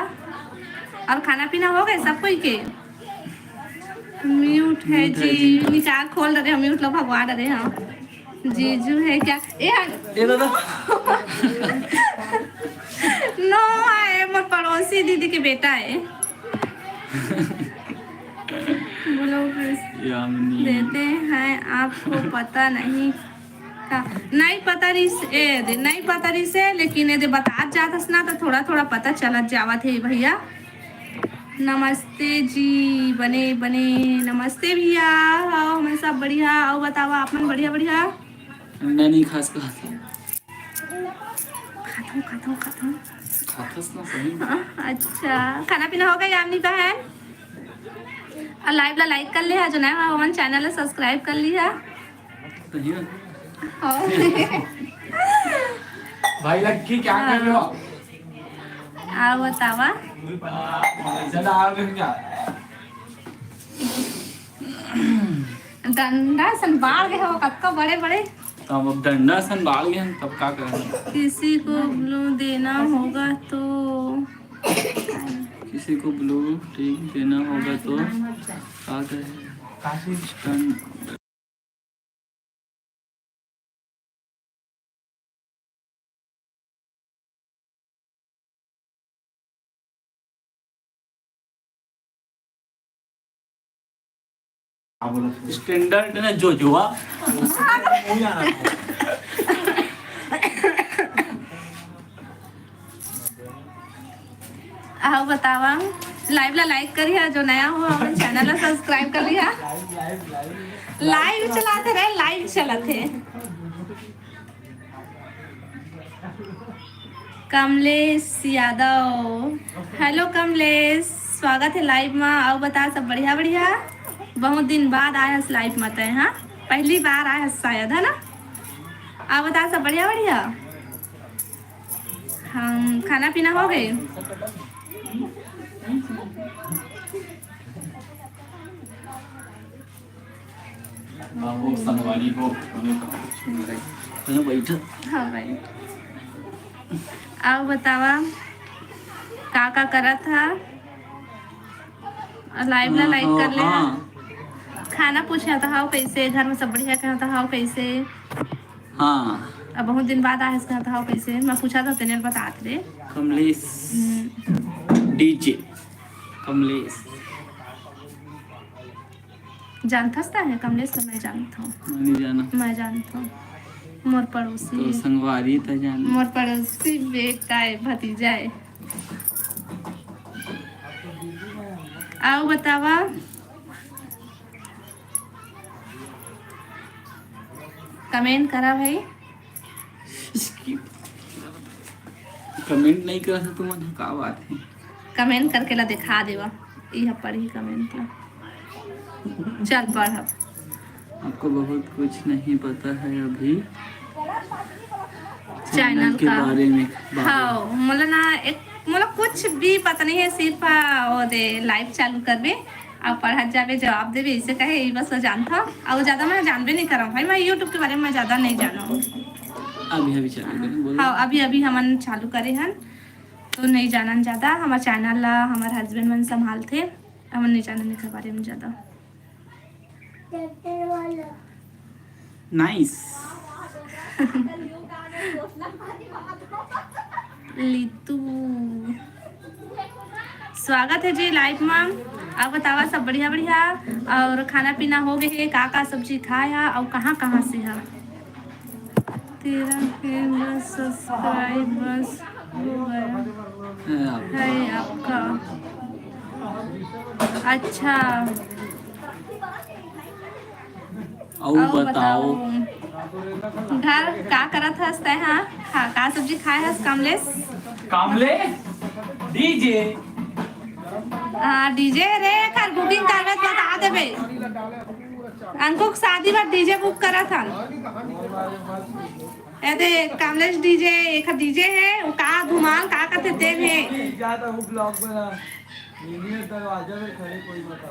और खाना पीना हो गए सब कोई के। म्यूट है जी निकाल खोल रहे हैं म्यूट लोग भगवा रहे हैं। जीजू है क्या ए दादा नो है मोर पड़ोसी दीदी के बेटा है। बोलो यामिनी देते हैं आपको पता नहीं का नहीं पता नहीं पता से लेकिन ये बता जात ना तो थोड़ा थोड़ा पता चलत जावत है भैया। नमस्ते जी बने बने नमस्ते भैया आओ हमें सब बढ़िया आओ बतावा आपन बढ़िया बढ़िया नहीं खास का खातू खातस ना सही अच्छा खाना पीना हो गया यामिनी बहन और लाइव ला लाइक कर लिया जो ना हमारे चैनल सब्सक्राइब कर लिया सही ना भाई लक्की क्या कर रहे हो? आओ बतावा ज्यादा आ रहे हैं क्या? डंडा सन बाढ़ गए हो कक्का बड़े बड़े तब अब डंडा सन बाल गए हम तब का करें। किसी को ब्लू देना होगा तो किसी को ब्लू टिक देना होगा तो क्या करें। स्टैंडर्ड ना जो जुआ आओ बतावा लाइव ला लाइक करिए जो नया हो हमारे चैनल ला सब्सक्राइब कर लिया। लाइव चलाते रहे लाइव चलाते कमलेश यादव हेलो कमलेश स्वागत है लाइव में। आओ बता सब बढ़िया बढ़िया बहुत दिन बाद आया लाइव मत है। हाँ पहली बार आया शायद है ना। आओ बता सब बढ़िया बढ़िया हम खाना पीना हो गए। बाबू संगवारी हो बैठा हाँ भाई आओ बतावा का करा था लाइव ला लाइक कर ले। खाना पूछा था हाउ कैसे घर में सब बढ़िया कहना था हाउ कैसे। हाँ अब बहुत दिन बाद आया इसका था हाउ कैसे मैं पूछा था तेने बतात रे। कमलेश डीजे कमलेश जानता है कमलेश तो मैं जानता हूँ नहीं जाना मैं जानता हूँ मोर पड़ोसी तो संगवारी था जाना मोर पड़ोसी बेटा है भतीजा है। आओ बतावा कमेंट करा भाई। इसकी कमेंट नहीं कर सकते मुझे का बात है। कमेंट करके ला दिखा देवा। यह पढ़ी कमेंट ला। चल पढ़ अब। आपको बहुत कुछ नहीं पता है अभी चैनल के का बारे में। हाँ मतलब ना एक मतलब कुछ भी पता नहीं है, सिर्फ वो दे लाइव चालू करबे और पढ़त जाबे जवाब देबे, इसे कहे यही बस जानता। और ज़्यादा मैं जानबे नहीं करा भाई, मैं यूट्यूब के बारे में ज़्यादा नहीं जाना हूँ। अभी अभी चालू करें बोलो। हाँ अभी अभी हमन चालू करे हन तो नहीं जानन ज़्यादा। हमार चैनल ला हमार हस्बैंड मन संभालते, हमन नहीं जानने के बारे में ज़्यादा। नाइस। लीतू स्वागत है जी लाइव में। आप बतावा सब बढ़िया बढ़िया और खाना पीना हो गए है? का सब्जी खाया और कहाँ कहाँ से है? तेरा बस सब्सक्राइब बस हो गया है आपका। अच्छा और बताओ घर का करत हस तै? हाँ का सब्जी खाए हस कमलेश? कामले डीजे हाँ डीजे रे कर बुकिंग करवे तो बता देबे। अंकुर शादी बार डीजे बुक करा था। ऐसे कमलेश डीजे एक डीजे है वो का धुमाल का करते देव है। ज्यादा वो ब्लॉग बना ये दरवाजा में खड़े कोई बता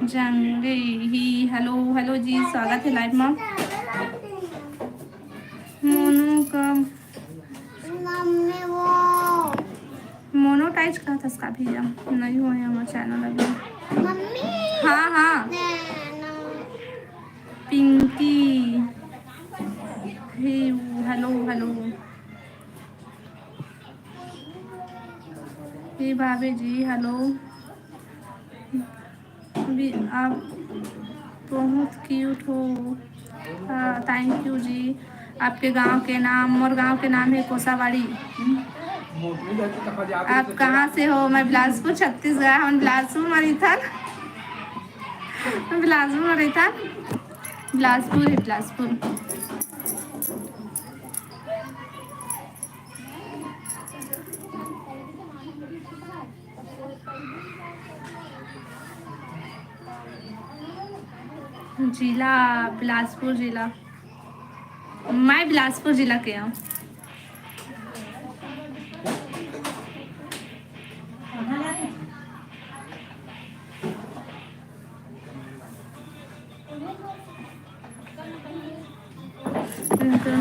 जंगे ही हेलो हेलो जी स्वागत है लाइव में। मोनू का मम्मी वो मोनोटाइज कहा था इसका भी नहीं हुआ है हमारा चैनल अभी। मम्मी हाँ हाँ नैना पिंकी हे हेलो हेलो हे भाभी जी हेलो। भी आप बहुत क्यूट हो। थैंक यू जी। आपके गांव के नाम, मोर गांव के नाम है कोसावाड़ी। आप कहाँ से हो? मैं बिलासपुर छत्तीसगढ़। हम बिलासपुर में रही था। मैं बिलासपुर में रही था। बिलासपुर है बिलासपुर। जिला बिलासपुर जिला। मैं बिलासपुर जिला के हूँ।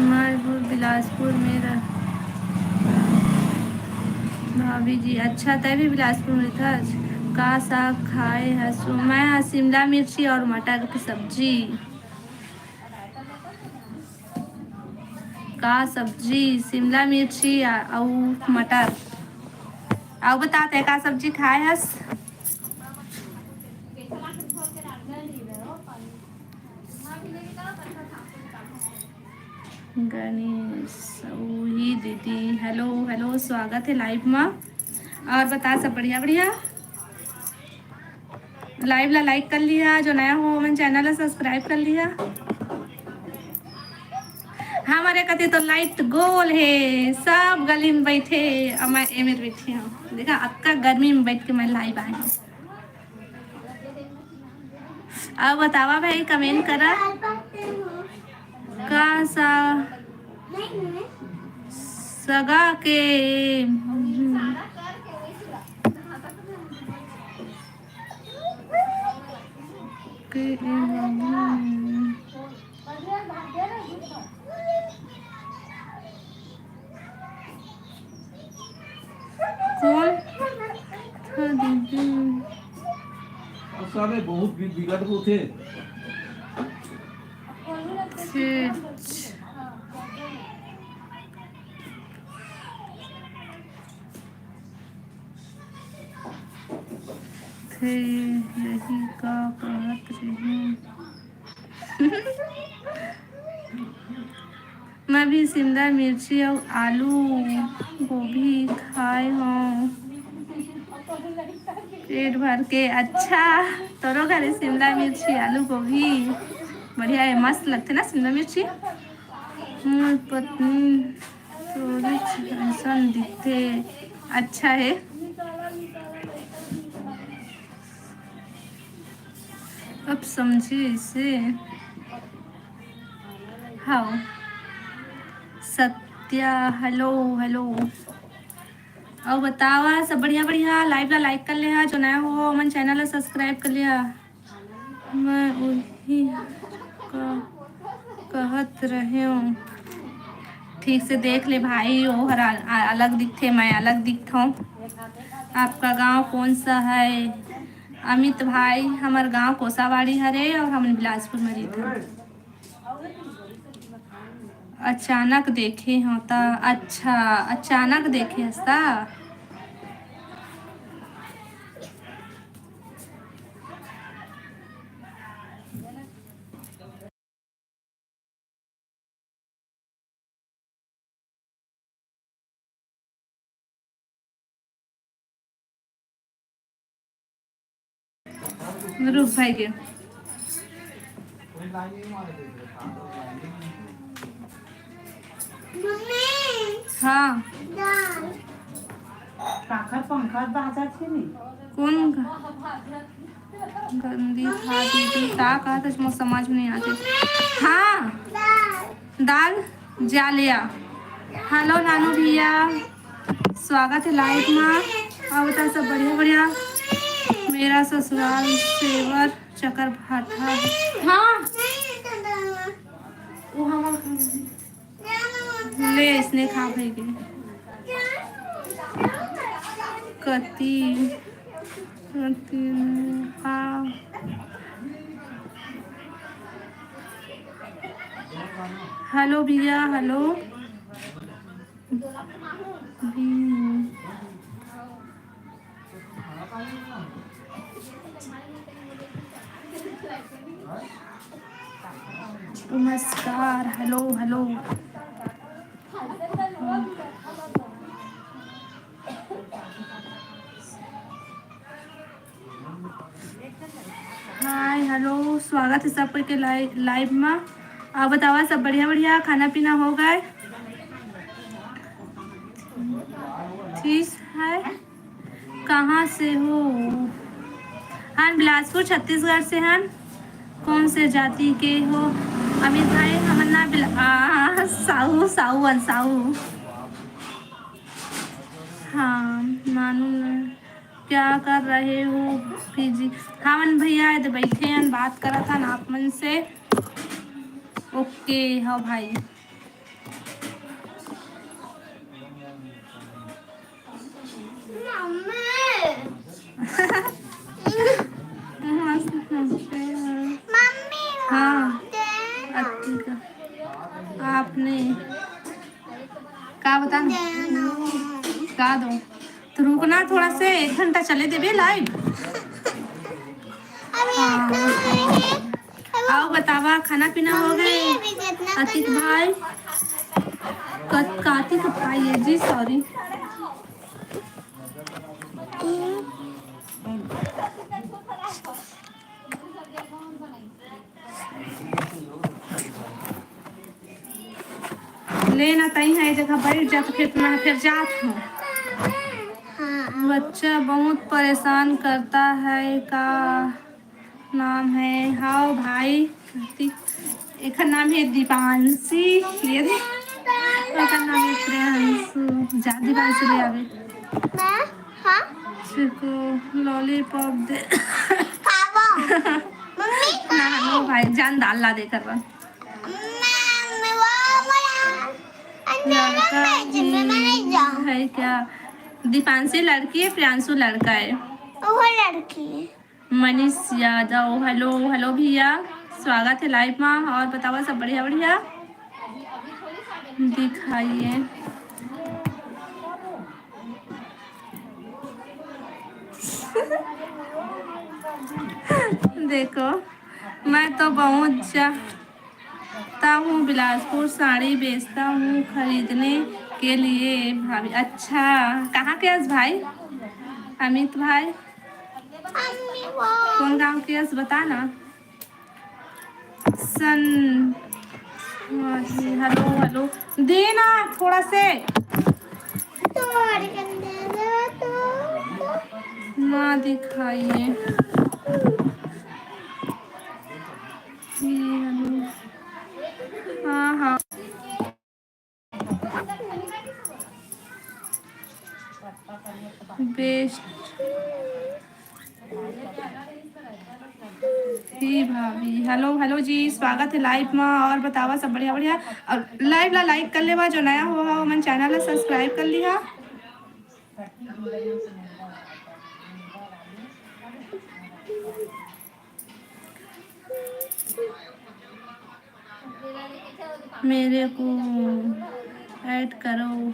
मैं बिलासपुर में भाभी जी। अच्छा तय भी बिलासपुर में था। का साग खाए हसू? मैं शिमला मिर्ची और मटर की सब्जी। का सब्जी? शिमला मिर्ची और मटर। और बताते का सब्जी खाए हस? गणेश ही दीदी हेलो हेलो स्वागत है लाइव में। और बता सब बढ़िया बढ़िया। लाइव ला लाइक कर लिया, जो नया हो मैंने चैनल ला सब्सक्राइब कर लिया। हमारे कते तो लाइट गोल है, सब गली में बैठे और मैं एमेर बैठी हूँ। देखा अक्का गर्मी में बैठ के मैं लाइव आई हूँ। अब बतावा भाई कमेंट करा का सगा के कौन था दीदी? सारे बहुत बिगड़ को थे। यही का कहत रही। मैं भी शिमला मिर्ची और आलू गोभी खाए हूँ। पेट भर के। अच्छा, तोरो घरे शिमला मिर्ची आलू गोभी बढ़िया है, मस्त लगते ना शिमला मिर्ची। मोर पत्नी थोड़ी ऐसा दिखते, अच्छा है। अब समझे इसे। हाँ सत्या, हेलो हेलो। और बतावा सब बढ़िया बढ़िया। लाइव ला लाइक कर लिया, जो नया हो मन चैनल ला सब्सक्राइब कर लिया। मैं वही कहत रहे हूँ, ठीक से देख ले भाई, वो हर अलग दिखते, मैं अलग दिखता हूँ। आपका गांव कौन सा है? अमित भाई, हमार गांव कोसावाड़ी हरे और हम बिलासपुर में रहते। अचानक देखे होता। अच्छा, अचानक देखे हस्ता। रुक भाई के मम्मी हाँ। दाल पाखर पंखा बाजा थे नहीं। कौन गंदी था दीदी, क्या कहा था मुझे समझ में नहीं आती। हाँ दाल दाल जा लिया। हेलो नानू भैया, स्वागत है लाइव में। और बता सब बढ़िया बढ़िया। मेरा ससुराल सेवर चकर भाटा। हाँ वो हमारा ले, इसने खा भाई के कती कती। हाँ हेलो भैया, हेलो। नमस्कार, हेलो हेलो। हाय हेलो, स्वागत है सब के लाइव में। आप बतावा सब बढ़िया बढ़िया, खाना पीना हो गए? ठीक है। कहाँ से हो? हाँ बिलासपुर छत्तीसगढ़ से हैं। कौन से जाति के हो? अमित भाई हमर ना साहू साहू साहू। हाँ नानू क्या कर रहे हो पीजी? हाँ मन भैया है तो बैठे हैं, बात करा था ना आप मन से। ओके हाँ भाई। मम्मी हाँ अति का आपने क्या बता गा दो तो रुकना थोड़ा से, 1 घंटा चले देवे लाइव। आओ बतावा खाना पीना हो गए? अतिक भाई कार्तिक भाई है जी, सॉरी। लेना तई है जगह बैठ जा, तो फिर मैं फिर जात हूँ। बच्चा बहुत परेशान करता है, का नाम है? हाँ भाई एक नाम है दीपांशी, ये एक नाम है प्रियांशु। जा दीपांशु ले आवे चिको लॉलीपॉप दे। ना नो भाई जान डाल ला दे करवा। लड़का है क्या? दीपांशी लड़की है, प्रियांशु लड़का है। वो लड़की मनीष यादव, हेलो हेलो भैया, स्वागत है लाइव में। और बतावा सब बढ़िया बढ़िया दिखाइए। देखो मैं तो बहुत जाता हूँ बिलासपुर, साड़ी बेचता हूँ खरीदने के लिए भाभी। अच्छा कहाँ के भाई? अमित भाई मम्मी वो कौन काम किया बता ना। सन हेलो हेलो देना थोड़ा से तोड़ के दे दो तो माँ दिखाइए। हेलो हाँ हाँ बेस्ट ही भाभी। हेलो हेलो जी स्वागत है लाइव में। और बतावा सब बढ़िया बढ़िया। और लाइव ला लाइक कर लेवा, जो नया हुआ हो मन चैनल ला सब्सक्राइब कर लिहा। मेरे को ऐड करो।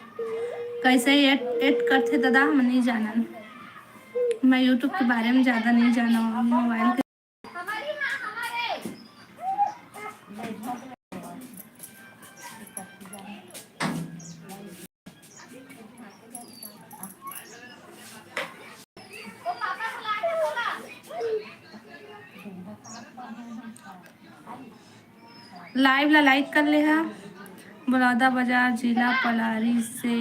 कैसे ऐड करते दादा हम नहीं जानन। मैं यूट्यूब के बारे में ज़्यादा नहीं जाना हूँ। मोबाइल के हमारी माँ हमारे वो पापा बुला के बोला लाइव ला लाइक कर ले हा। बलौदा बाजार जिला पलारी से।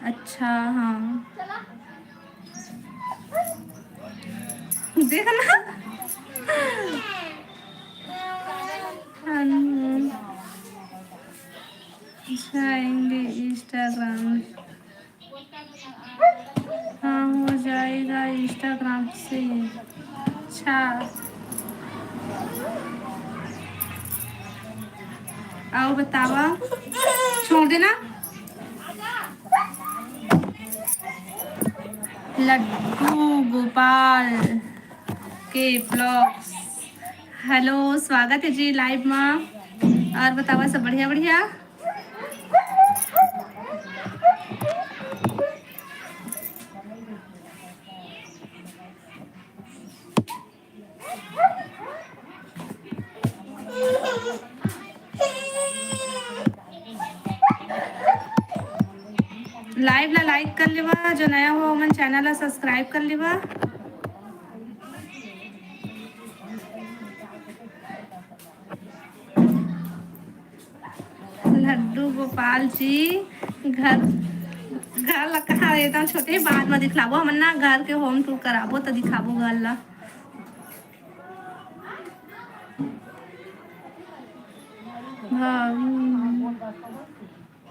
अच्छा हाँ देखना हम जाएंगे इंस्टाग्राम। हाँ हो जाएगा इंस्टाग्राम से। अच्छा आओ बतावा छोड़ देना। लड्डू गोपाल के ब्लॉग्स। हेलो स्वागत है जी लाइव में। और बतावा सब बढ़िया बढ़िया। लाइव ला लाइक कर लेवा, जो नया हो मन चैनल ला सब्सक्राइब कर लेवा। लड्डू गोपाल जी घर घर ला कहाँ एकदम छोटे बाद में दिखलाबो। हमन ना घर के होम टूर कराबो तो दिखाबो घर ला।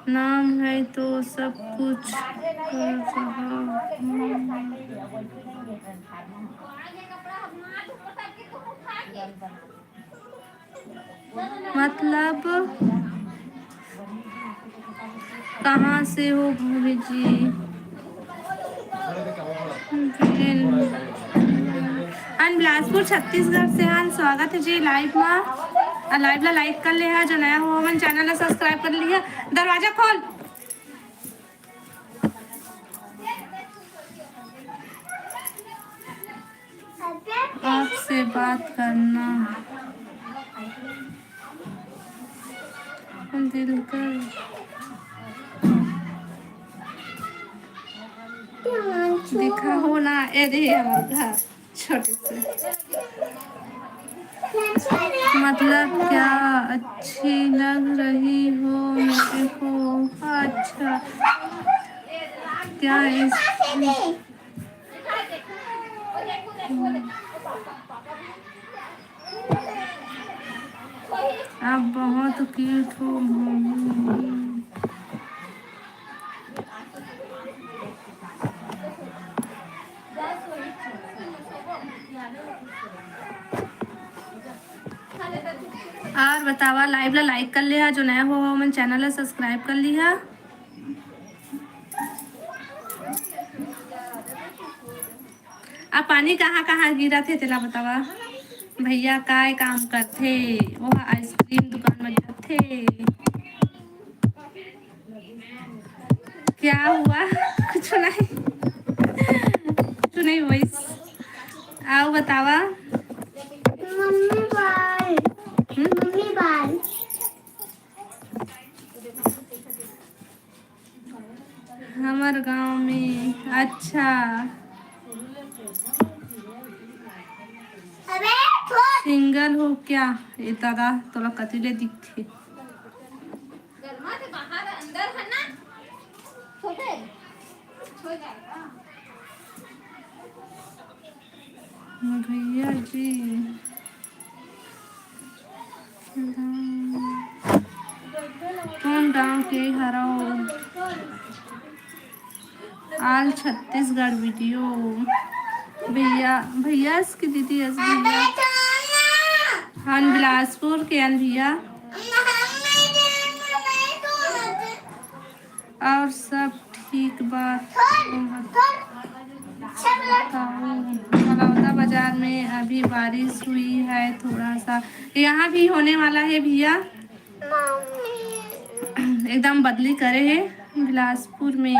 नाम है तो सब कुछ कर रहा हूँ। मतलब कहाँ से हो भाभी जी। बिलासपुर छत्तीसगढ़ से हन। स्वागत है जी लाइव में। लाइव ला लाइक कर ले है, जो नया हो मन चैनल ला सब्सक्राइब कर लिया। दरवाजा खोल। आपसे बात करना दिल कर दिखा हो ना। ये देखिए हमारा घर छोटे से। मतलब क्या अच्छी लग रही हो मेरे को। अच्छा क्या इस आप बहुत क्यूट हो मम्मी। और बतावा लाइव ला लाइक कर लिया, जो नया हो मन चैनल ला सब्सक्राइब कर लिया। आप पानी कहाँ कहाँ गिरा थे तेला बतावा। भैया काय काम करते। वो आइसक्रीम दुकान में जाते। क्या हुआ कुछ नहीं कुछ नहीं वॉइस। आओ बतावा। मम्मी बाल मम्मी बाल हमार गांव में। अच्छा भैया ये दादा तोला कतिले दिखथे गर्मा से बाहर अंदर है ना छोटे हो जाएगा भैया जी कौन गाँव के हरो आल छत्तीसगढ़ वीडियो भैया भैया इसकी दीदी भैया हन बिलासपुर के अन भैया और सब ठीक बात बलौदा बाजार में अभी बारिश हुई है थोड़ा सा यहाँ भी होने वाला है भैया एकदम बदली करे है बिलासपुर में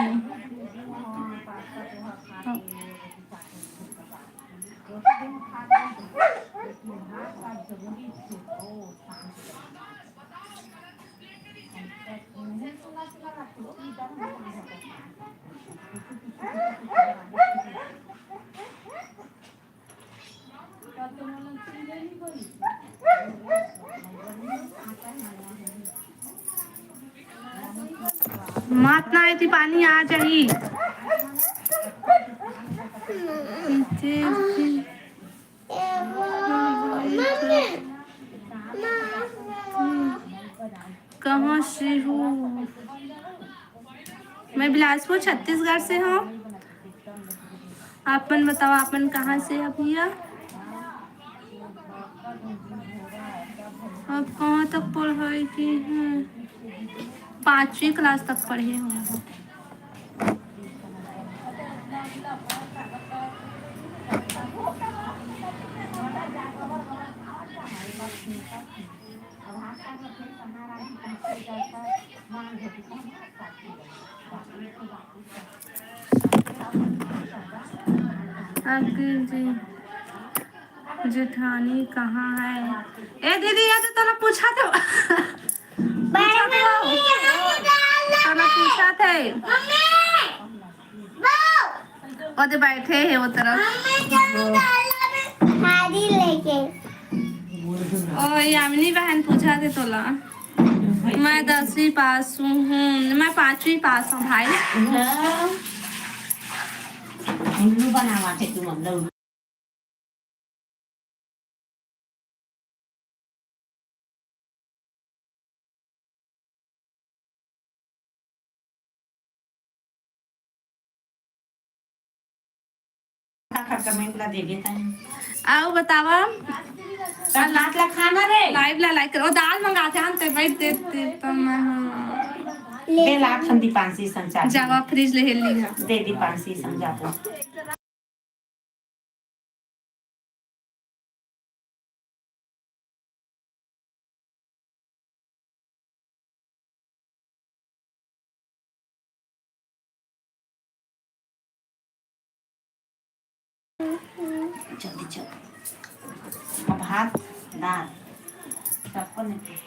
मात ना आई थी पानी आ जाही कहाँ से हूँ मैं बिलासपुर छत्तीसगढ़ से हूँ आपन बताओ आपन कहाँ से है भैया अब कहाँ तक पढ़ाई की है 5वीं क्लास तक पढ़े हूँ जी जेठानी कहाँ है ए दीदी या तो तोला पूछा था तोला पूछा थे ओदे बैठे है वो तरफ थाली लेके ओ यामिनी बहन पूछा थे तोला मैं 10वीं पास हूँ मैं 5वीं पास हूँ भाई उल्लू बनावा थे तुम अंदर कमेंट ला देगे आओ बतावा नाच ला खाना रे लाइव ला लाइक करो दाल मंगाते हैं ते बैठ देते तो मैं दे लाख हम दीपांशी संचार जावा फ्रिज ले हेली है दे दीपांशी समझा दो जल्दी चल अब हाथ दाल सबको नहीं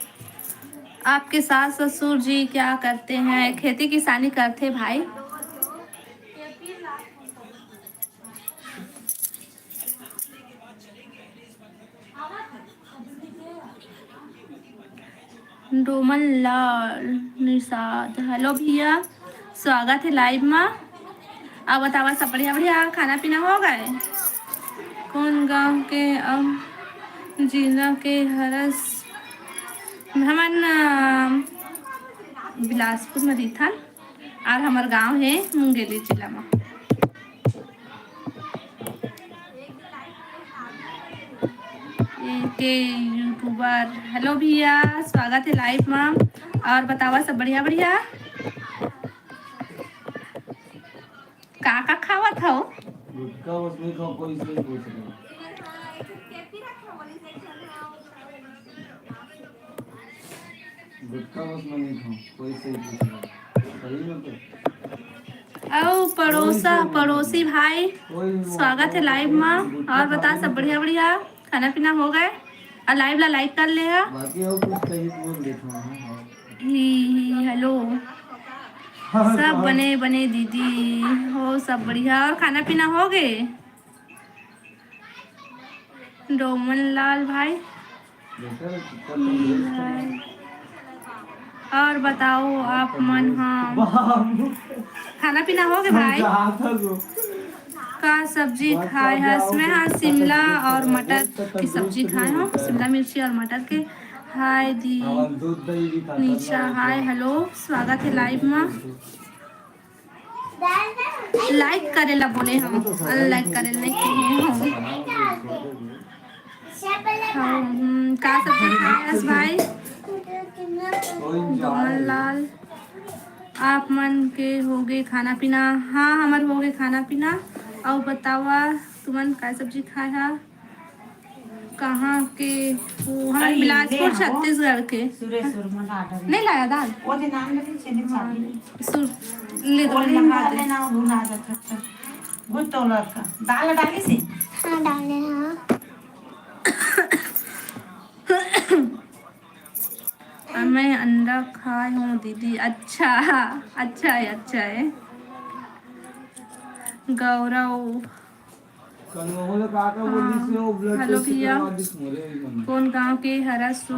आपके सास ससुर जी क्या करते हैं खेती किसानी करते भाई डोमन लाल निषाद हेलो भैया स्वागत है लाइव में अब बतावा सब बढ़िया बढ़िया खाना पीना हो गए कौन गांव के जिला के हरस हमन बिलासपुर में रहीथन और हमार गांव है मुंगेली जिला में के यूट्यूबर हेलो भैया स्वागत है लाइव में और बतावा सब बढ़िया बढ़िया का खावत हो गुटखा उसमें का कोई से पूछ रहा गुटखा उसमें नहीं खाओ कोई से पूछ रहा सही में तो ओ पड़ोसी भाई स्वागत है लाइव में और बता सब बढ़िया बढ़िया खाना पीना हो गए और लाइव ला लाइक कर ले बाकी और कुछ कहीं बोल देखो ही हेलो सब बने बने दीदी हो सब बढ़िया और खाना पीना हो गए डोमन लाल भाई और बताओ आप मन। हाँ, खाना पीना हो गया भाई? का सब्जी खाए है इसमें? हाँ, शिमला और मटर की सब्जी खाए हो, शिमला मिर्ची और मटर के। हाय दी निशा, हाय हेलो, स्वागत है लाइव में। लाइक करेला बोले हम, अनलाइक करेला नहीं कहे हम। का सब्जी खाए हस भाई? डोमन लाल, आप मन के हो गए खाना पीना? हाँ, हमार हो गए खाना पीना। और बतावा तुमन का सब्जी खाए है? कहाँ के हो? हम बिलासपुर छत्तीसगढ़ के। नहीं लाया दाल? ले दो, मंगा दे। दाल डाली से हाँ डाले हाँ। मैं अंडा खाई हूँ दीदी। अच्छा, अच्छा है, अच्छा है। गौरव, हेलो भैया, कौन गांव के? हरसू,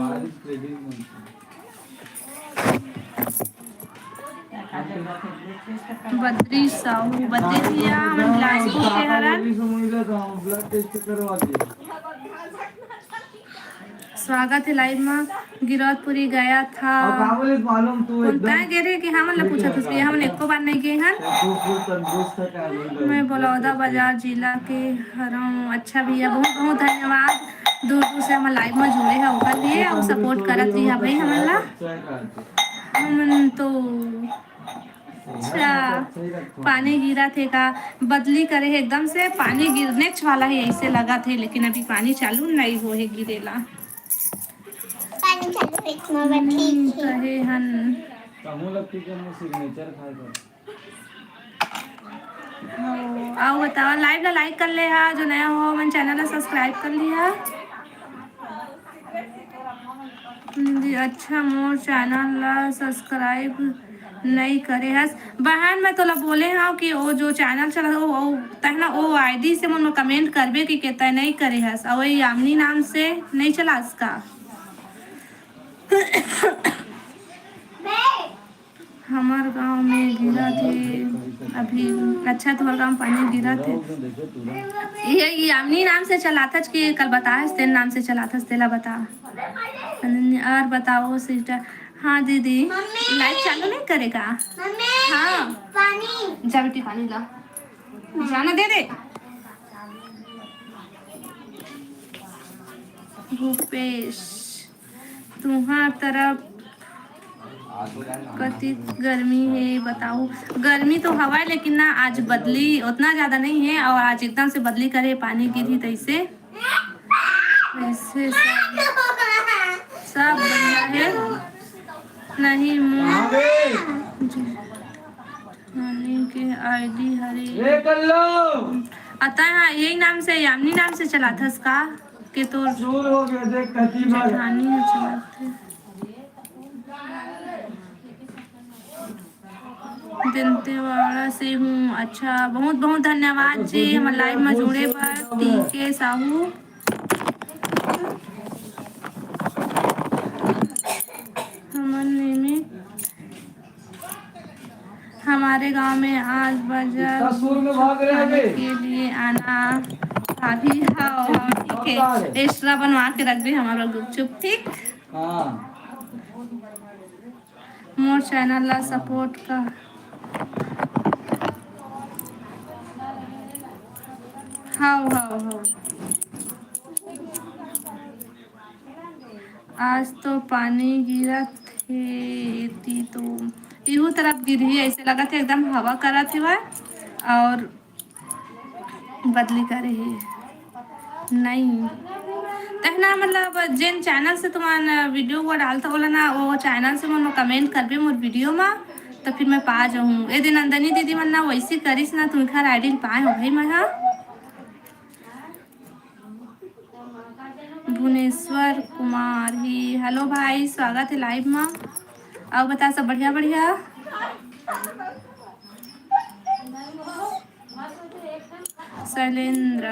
बद्री साहू, बद्री भैया हम बिलासपुर के हरन। स्वागत है लाइव में। गिरौदपुरी गया था। बोलता है गे रे कि हम लोग पूछा था, हम एको बार नहीं गए हैं। मैं बलौदा बाजार जिला के हूँ। अच्छा भैया, बहुत बहुत धन्यवाद। दूर दूर से हम लाइव में जुड़े हैं ओकर लिए और सपोर्ट करत रही है भाई हमारा। हम तो अच्छा, पानी गिरा थे का? बदली करे है एकदम से, पानी गिरने वाला है ऐसे लगा थे, लेकिन अभी पानी चालू नहीं हो है गिरेला। पानी चालू है इसमें ठीक है। कहे हन आओ बताओ। लाइव ला लाइक कर ले हा, जो नया हो मन चैनल ला सब्सक्राइब कर लिया जी। अच्छा, मोर चैनल ला सब्सक्राइब नहीं करे हस बहन। मैं तोला बोले हाँ कि वो जो चैनल चला वो तहना वो आईडी से मन कमेंट करबे कि कहता नहीं करे हस, और वही यामिनी नाम से नहीं चला इसका। हमार गांव में गिरा थे अभी। अच्छा, तुम्हारे गांव में पानी गिरा थे? ये यामिनी नाम से चला था कि कल बताया तेरे नाम से चला था, तेला बता। और बताओ सिस्टर। हाँ दीदी, लाइट चालू नहीं करेगा? हाँ, पानी जा बेटी पानी ला, जाना दे दे। भूपेश, तुम्हार तरफ कति गर्मी है बताओ? गर्मी तो हवा है, लेकिन ना आज बदली उतना ज़्यादा नहीं है, और आज एकदम से बदली करे पानी गिरी तैसे ऐसे सब बढ़िया है। नहीं मनी के आईडी हरे आता है, यही नाम से यामिनी नाम से चला था इसका के तो जेठानी चला थे। दंतेवाड़ा से हूँ। अच्छा, बहुत बहुत धन्यवाद जी हमारे लाइव में जुड़े पर। टीके साहू, हमारे गांव में आज बाजार के लिए आना अभी। हाँ ठीक है, एक्स्ट्रा बनवा के रख दे हमारा गुपचुप, ठीक। मोर चैनल ला सपोर्ट का। हाँ आज तो पानी गिरा थे तो इहू तरफ गिरी, ऐसे लगा था एकदम हवा करा थे वह और बदली करे है नहीं तहना। मतलब जिन चैनल से तुम्हारा वीडियो वो डालता बोला ना, वो चैनल से मैं कमेंट कर भी मोर वीडियो में, तो फिर मैं पा जाऊँ। ये दिन नंदनी दीदी मन ना वैसे करीस ना, तुम खर आईडी पाए हो भाई। मैं भुवनेश्वर कुमार ही, हेलो भाई, स्वागत है लाइव में। और बता सब बढ़िया बढ़िया। शैलेंद्र,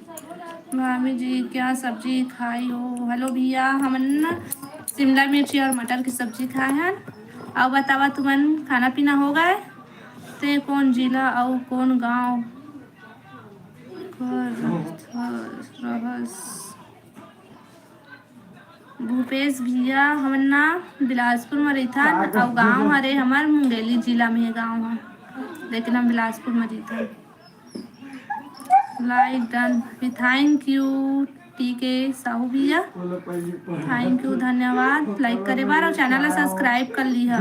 भाभी जी क्या सब्जी खाई हो? हेलो भैया, हमन ना शिमला मिर्ची और मटर की सब्जी खाए हैं। और बतावा तुमन खाना पीना हो गए? ते कौन जिला और कौन गांव रहस? भूपेश भैया, हमन ना बिलासपुर में रहथन और गांव हरे हमार मुंगेली जिला में है गांव है, लेकिन हम बिलासपुर में रहथन। Like done, thank you. ठीक है साहू भैया, थैंक यू, धन्यवाद। लाइक करे बार और चैनल ला सब्सक्राइब कर लिहा।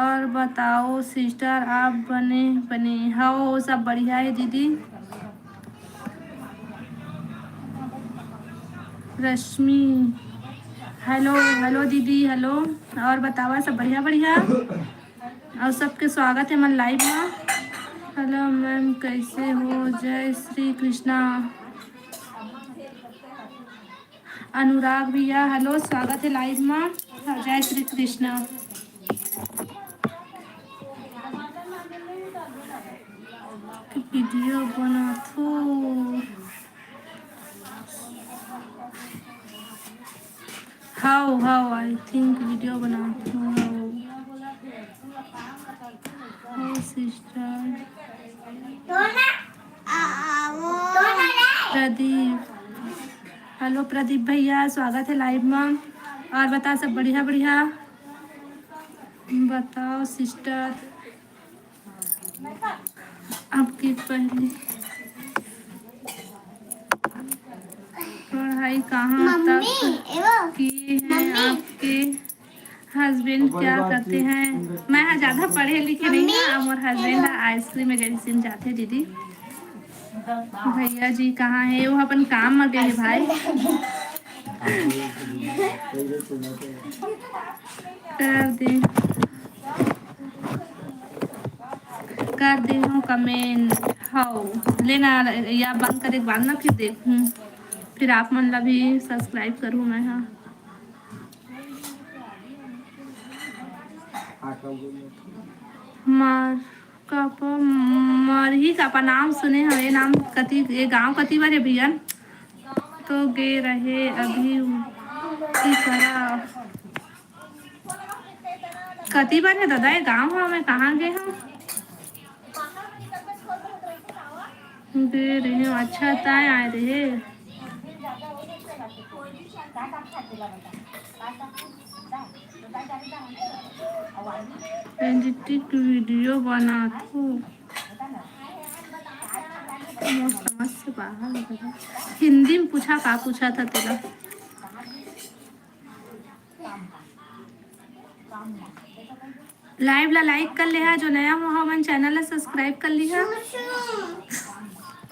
और बताओ सिस्टर, आप बने हो? सब बढ़िया है दीदी। रश्मि, हेलो हेलो दीदी, हेलो। और बतावा सब बढ़िया बढ़िया। और सबके स्वागत है मन लाइव में। हेलो मैम, कैसे हो? जय श्री कृष्णा। अनुराग भैया हेलो, स्वागत है लाइव में। जय श्री कृष्णा। वीडियो बना थो। हाउ आई थिंक वीडियो बना थो सिस्टर। प्रदीप, हेलो प्रदीप भैया, स्वागत है लाइव में। और बता सब बढ़िया बढ़िया। बताओ सिस्टर, आपकी पहली पढ़ाई कहाँ तक की है? आपके हस्बैंड क्या करते हैं? मैं ज़्यादा पढ़े लिखे नहीं हूँ। और हस्बैंड आइसक्रीम एजेंसी जाते दीदी। भैया जी कहाँ है? वो अपन काम में गए भाई। कर दे हूँ कमेंट। हाउ लेना या बंद करे बाद ना फिर देखूँ, फिर आप मन ला भी सब्सक्राइब करूँ मैं। हाँ मार मरही का नाम सुने हैं। ये नाम कति, ये गांव कति बार है भैया? तो गे रहे अभी की करा कति बार है दादा? ये गांव है, मैं कहाँ गए हूँ? गे रहे अच्छा ताय आए रहे। एडिटिंग वीडियो बना थो। समझ से बाहर लग रहा। हिंदी में पूछा, का पूछा था तेरा? लाइव ला लाइक कर ले है, जो नया हो हमारे चैनल ला सब्सक्राइब कर ली है।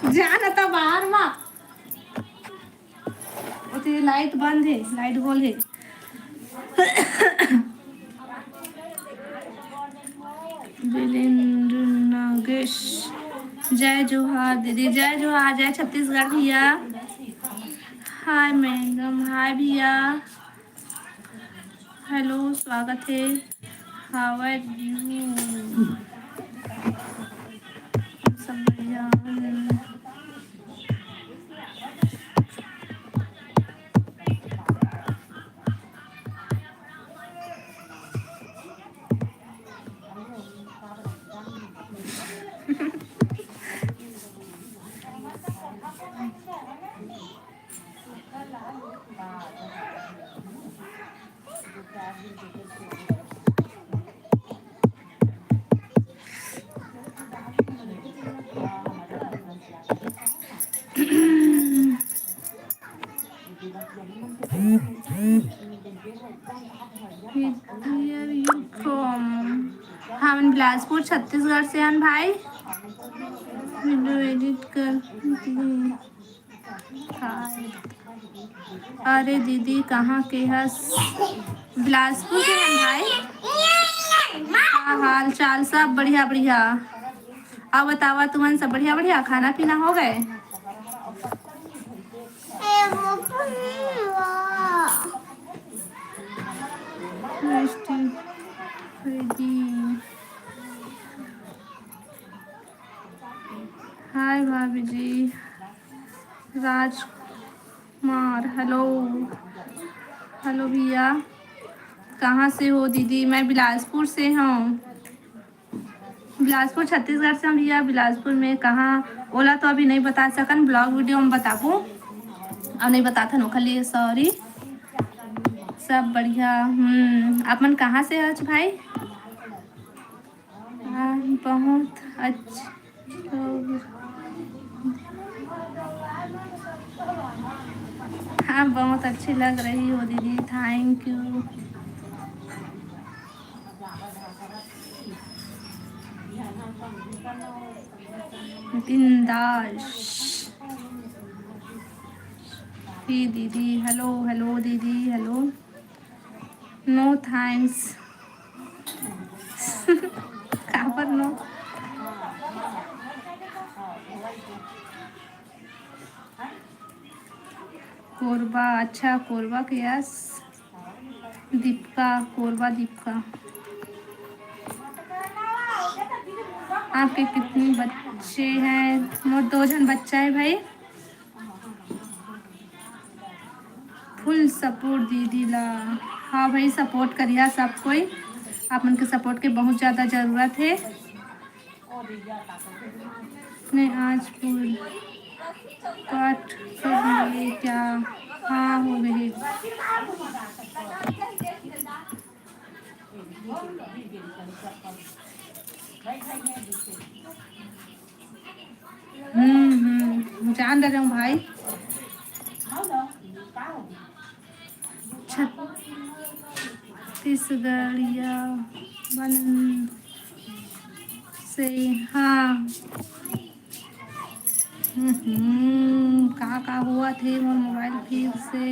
जाना था बाहर में, तेरी लाइट बंद है, लाइट बोल है। वीरेंद्र नागेश, जय जोहार दीदी, जय जोहार, जय छत्तीसगढ़ भैया। हाय मैडम, हाय भैया, हेलो स्वागत है। How are you? सब बढ़िया। हम बिलासपुर छत्तीसगढ़ से हैं भाई। वीडियो एडिट कर। अरे दीदी कहाँ के हस? बिलासपुर के हैं भाई। हाँ हाल चाल सब बढ़िया बढ़िया। अब बतावा तुमन सब बढ़िया बढ़िया? खाना पीना हो गए? हाय भाभी जी, राजकुमार हेलो। हेलो भैया, कहाँ से हो दीदी? मैं बिलासपुर से हूँ, बिलासपुर छत्तीसगढ़ से हम भैया। बिलासपुर में कहाँ ओला तो अभी नहीं बता सकन, ब्लॉग वीडियो में बताबू। अब नहीं बता था नोखा लिए, सॉरी। सब बढ़िया। आप मन कहाँ से आज भाई? बहुत अच्छा। हाँ, बहुत अच्छी लग रही हो दीदी, थैंक यू। बिंदास ही दीदी। हेलो हेलो दीदी, हेलो। No thanks. कहाँ पर नो? कोरबा, अच्छा कोरबा के यस। दीपिका, कोरबा दीपिका। आपके कितने बच्चे हैं? मोर 2 जन बच्चा है भाई। फुल सपोर्ट दीदी ला। हाँ भाई, सपोर्ट करिए सब कोई। आप उनके सपोर्ट की बहुत ज़्यादा ज़रूरत है। नहीं आज फुल कट कर लिए क्या? हाँ हो गए। जान रहे हूँ भाई। छत्तीसगढ़िया बन से हाँ। कहाँ हुआ थे मोर मोबाइल फिर से।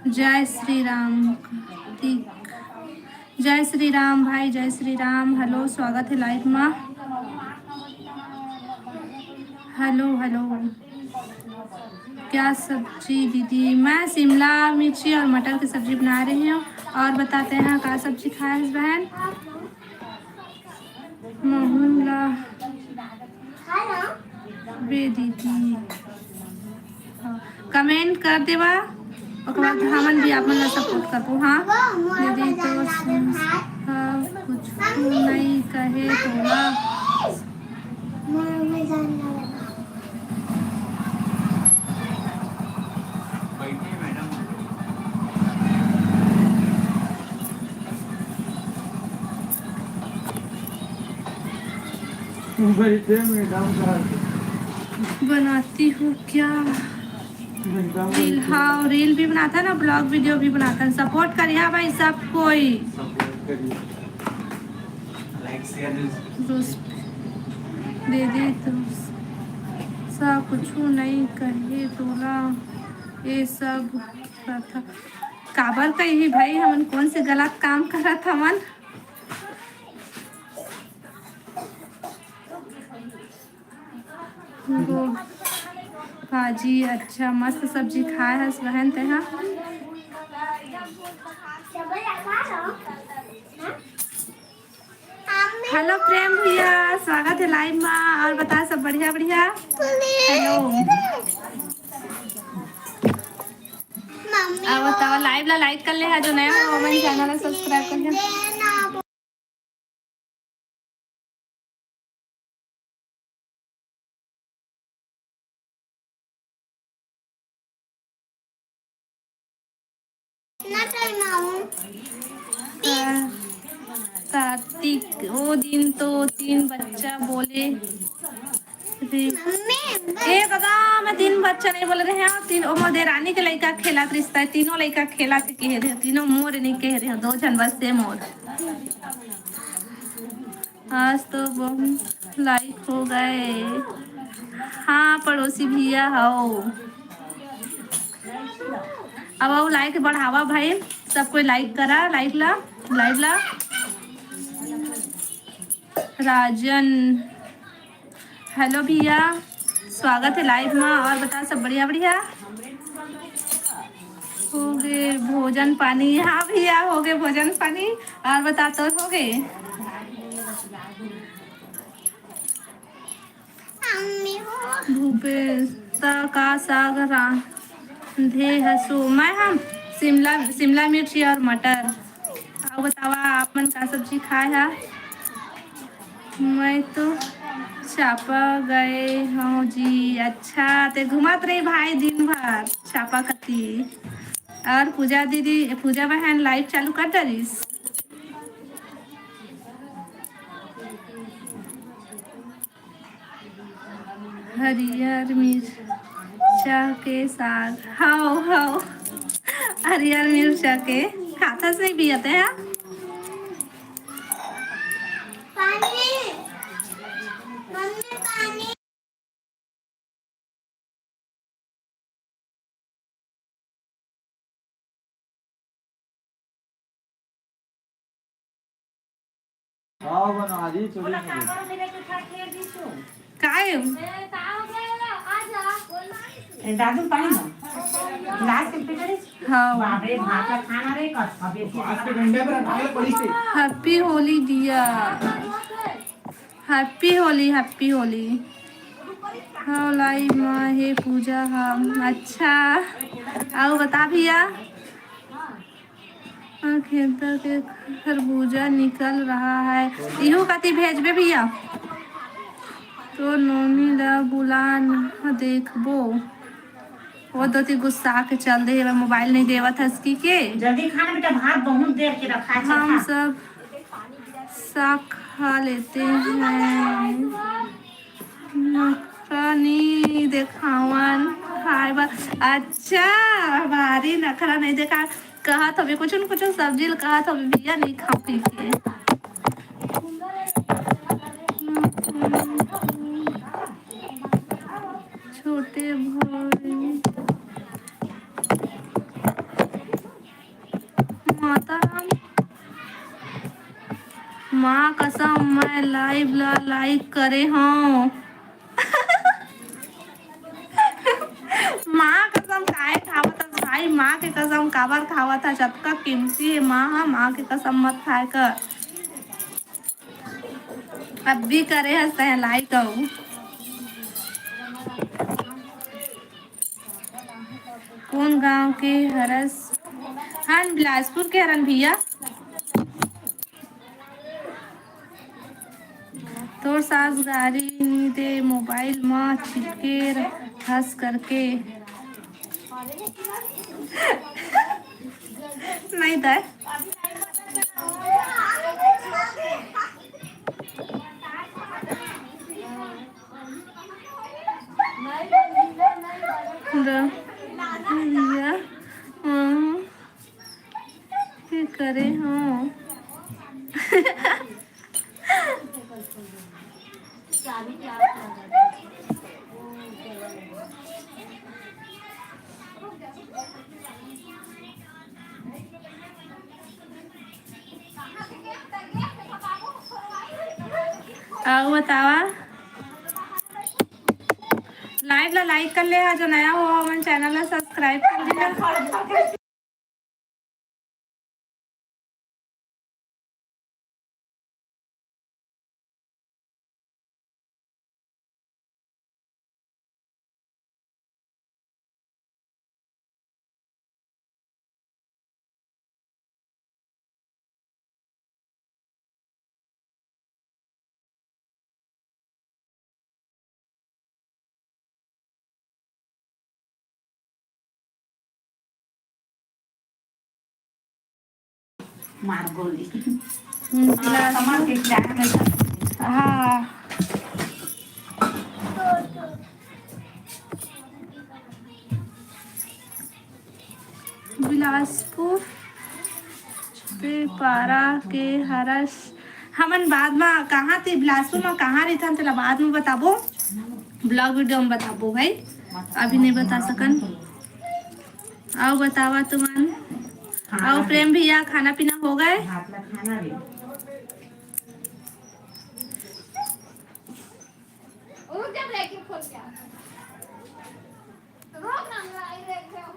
जय श्री राम। ठीक, जय श्री राम भाई, जय श्री राम। हेलो, स्वागत है लाइव में। Hello hello. क्या सब्जी दीदी? मैं शिमला मिर्ची और मटर की सब्जी बना रही हूँ। और बताते हैं क्या सब्जी खाया है बहन? मोहल्ला बे दीदी। कमेंट कर देवा, ओकर बाद हमन भी आप मन सपोर्ट करबो। हाँ दीदी, तो कुछ नहीं कहे तोला। बैठे मैडम का बनाती हूँ क्या रील? हाँ, रील भी बनाता है ना, ब्लॉग वीडियो भी बनाता है। सपोर्ट करिए भाई सब कोई। सपोर्ट करिए, लाइक शेयर दीदी तो सब कुछ नहीं कहे तोला, ये सब था काबर कही भाई? हमन कौन से गलत काम करत हमन? वो भाजी, अच्छा मस्त सब्जी खाए है बहन ते। हाँ हेलो प्रेम भैया, स्वागत है लाइव में। और बता सब बढ़िया बढ़िया। हेलो, अब बताओ लाइव ला लाइक कर ले है, जो नया हो हमारे चैनल ला सब्सक्राइब कर ले। कार्तिक, वो दिन तो 3 बच्चा बोले ए बाबा, मैं 3 बच्चा नहीं बोल रहे हैं। 3 ओ मोर रानी के लड़का खेला रिश्ता है। तीनों लड़का खेला के कह रहे हो, तीनों मोर नहीं कह रहे हो। 2 जन बस से मोर। आज तो बहुत लाइक हो गए। हाँ पड़ोसी भैया हो। अब वो लाइक बढ़ावा भाई, सब कोई लाइक करा, लाइक ला, लाइव ला। राजन हेलो भैया, स्वागत है लाइव में। और बता सब बढ़िया बढ़िया। हो गए भोजन पानी? हाँ भैया हो गए भोजन पानी। और बता तो हो गए? मम्मी हो भूपेस्ता का साग रांधे हसो मैं हम शिमला शिमला मिर्ची और मटर। आओ बतावा आप मन का सब्जी खाए हा। मैं तो चापा गए हूँ जी। अच्छा ते घुमत रही भाई दिन भर चापा कती। और पूजा दीदी पूजा बहन लाइव चालू कर दरिस। हरियर मिर्चा के साग हाओ हाओ हरियर मिर्चा के खाता से भी आते हैं। पानी मम्मी पानी हाँ बना दी चली काय दादू पानी ना लास्ट पे करे हाँ बाप रे भात का खाना रे कस अबे आजके घंटे पर भागल पड़ी से हैप्पी होली दिया। Happy Holi happy Holi. हाँ लाई माँ हे पूजा हम अच्छा। आओ बता भैया। खेतर के खरबूजा निकल रहा है इहू कति भेजबे भैया। तो नोनी ला बुलान देखबो वो दो ती गुस्सा के चल दे मोबाइल नहीं देवत हस्की के। जल्दी खाना बेटा भात बहुत देर के रखा है हम सब साग खा लेते हैं नखरा देखावन खाए बा। अच्छा भारी नखरा नहीं देखा कहा तो भी कुछ न कुछ सब्जी कहा तो भी भैया नहीं खा पी के। छोटे भाई माता राम माँ कसम मैं लाइव ला लाइक करे हूँ। माँ कसम खाए खावत भाई माँ के कसम काबर खावत था सबका कीमती है माँ। माँ के कसम मत खाए कर अब भी करे हंसते हैं लाइक कहूँ। कौन गांव के हरस हाँ बिलासपुर के हरन भैया। तोर सास गाड़ी नी दे मोबाइल माँ चिपके हंस करके नहीं दे भैया क्या करे हाँ। आओ बतावा लाइव ला लाइक कर ले जो नया हो हमारे चैनल ला सब्सक्राइब कर लिया। मार गोली बिलासपुर के चाह में हाँ बिलासपुर पे पारा के हरस हमन बाद में कहाँ थे बिलासपुर में कहाँ रहता तेला बाद में बताबो ब्लॉग वीडियो में बताबो भाई अभी नहीं बता सकन। आओ बतावा तुमन आओ प्रेम भैया खाना पीना हो गए। भात ला खाना रे वो जब लेके खोल क्या रोक ना लाई देख रहे हो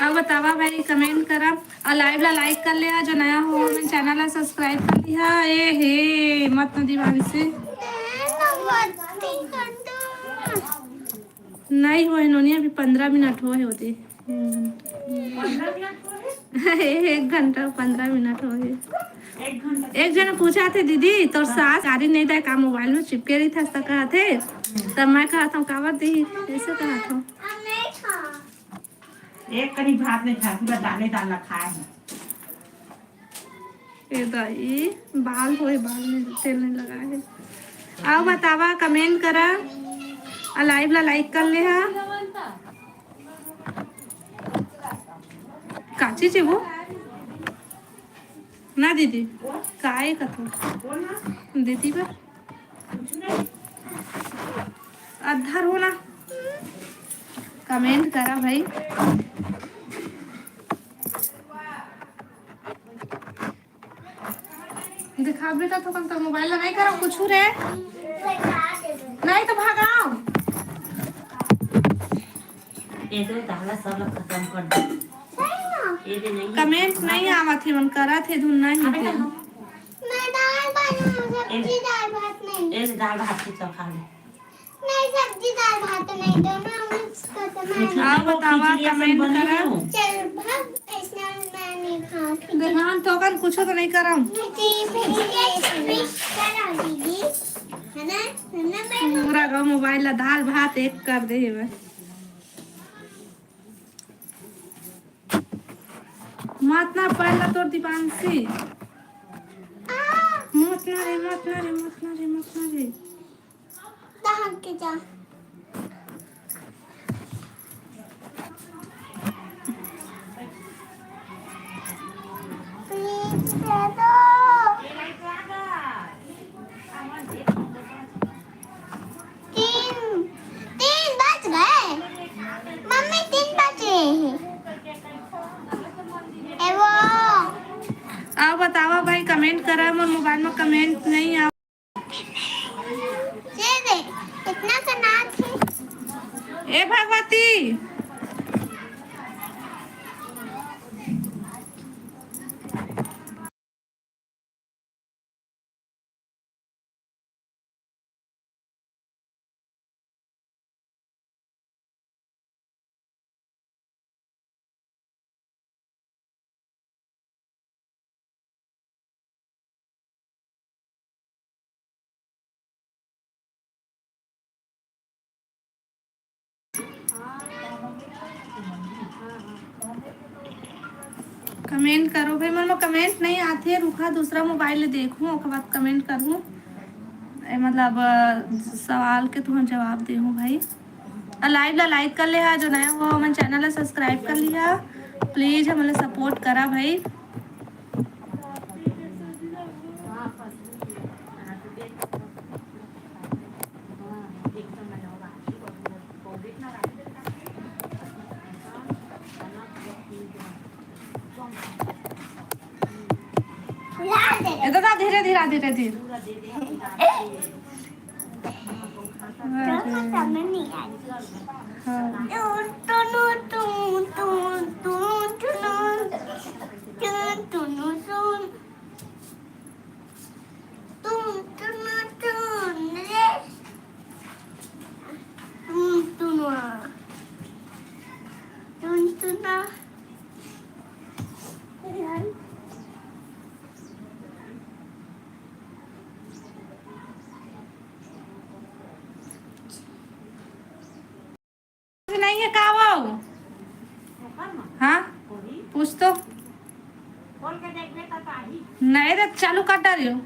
आओ बतावा भाई कमेंट करा और लाइव ला लाइक कर लिया, जो नया हो मेरे चैनल ला सब्सक्राइब कर लिया। ए हे मत न दीवान से नहीं हो इन्होंने अभी 15 मिनट हो होते 1 घंटा 15 मिनट हो गए। एक जन पूछा थे दीदी तो सास गाड़ी नहीं था का मोबाइल में चिपके रही था ऐसा कहा थे, तब मैं कहा था कावर दी ऐसे कहा था। एक कड़ी भात नहीं खा, पूरा दाले दाल खाए हैं। ये दाई बाल हो बाल में तेल नहीं लगा है। आओ बतावा कमेंट करा और लाइव ला लाइक कर ले हा। काची चे वो ना दीदी काय कथो दीदी बा अधर हो ना कमेंट करा भाई। दिखा बेटा तो कम तो मोबाइल ला नहीं करो कुछ रे नहीं तो भागाओ। ये तो दाला सब लोग खत्म कर दे। ये भी नहीं कमेंट नहीं आवा थे मन करा थे धुन नहीं थे। मैं दाल बना सब्जी दाल भात नहीं। ये दाल भात की चखा ले। नहीं सब्जी दाल भात नहीं दोनों मिक्स करते हैं। आओ बतावा कमेंट करा। चल भाग ऐसा मैं नहीं खाऊंगी। ध्यान तो कर कुछ तो नहीं करम फिश करा दीदी है ना मैं पूरा गाँव मोबाइल ला दाल भात एक कर दे है मत ना पहला तोड़ दीपांशी मत ना रे मत ना रे मत ना रे मत ना रे दहक के जा। प्लीज दे दो। तीन तीन बज गए मम्मी 3 बजे हैं वो। आओ बतावा भाई कमेंट करा मोर मोबाइल में कमेंट नहीं आ ये देख कितना कनात है। ए भगवती कमेंट करो भाई मन में कमेंट नहीं आते रुका दूसरा मोबाइल देखूं और बाद कमेंट करूं मतलब सवाल के तुम्हें जवाब दे भाई। और लाइव ला लाइक कर ले हा, जो नया हो हमारे चैनल ला सब्सक्राइब कर लिया प्लीज हमें सपोर्ट करा भाई। ये तो धीरे धीरे धीरे धीरे समझ नहीं आई। नहीं है का वो हाँ पूछ तो नहीं रे चालू कर रही हो।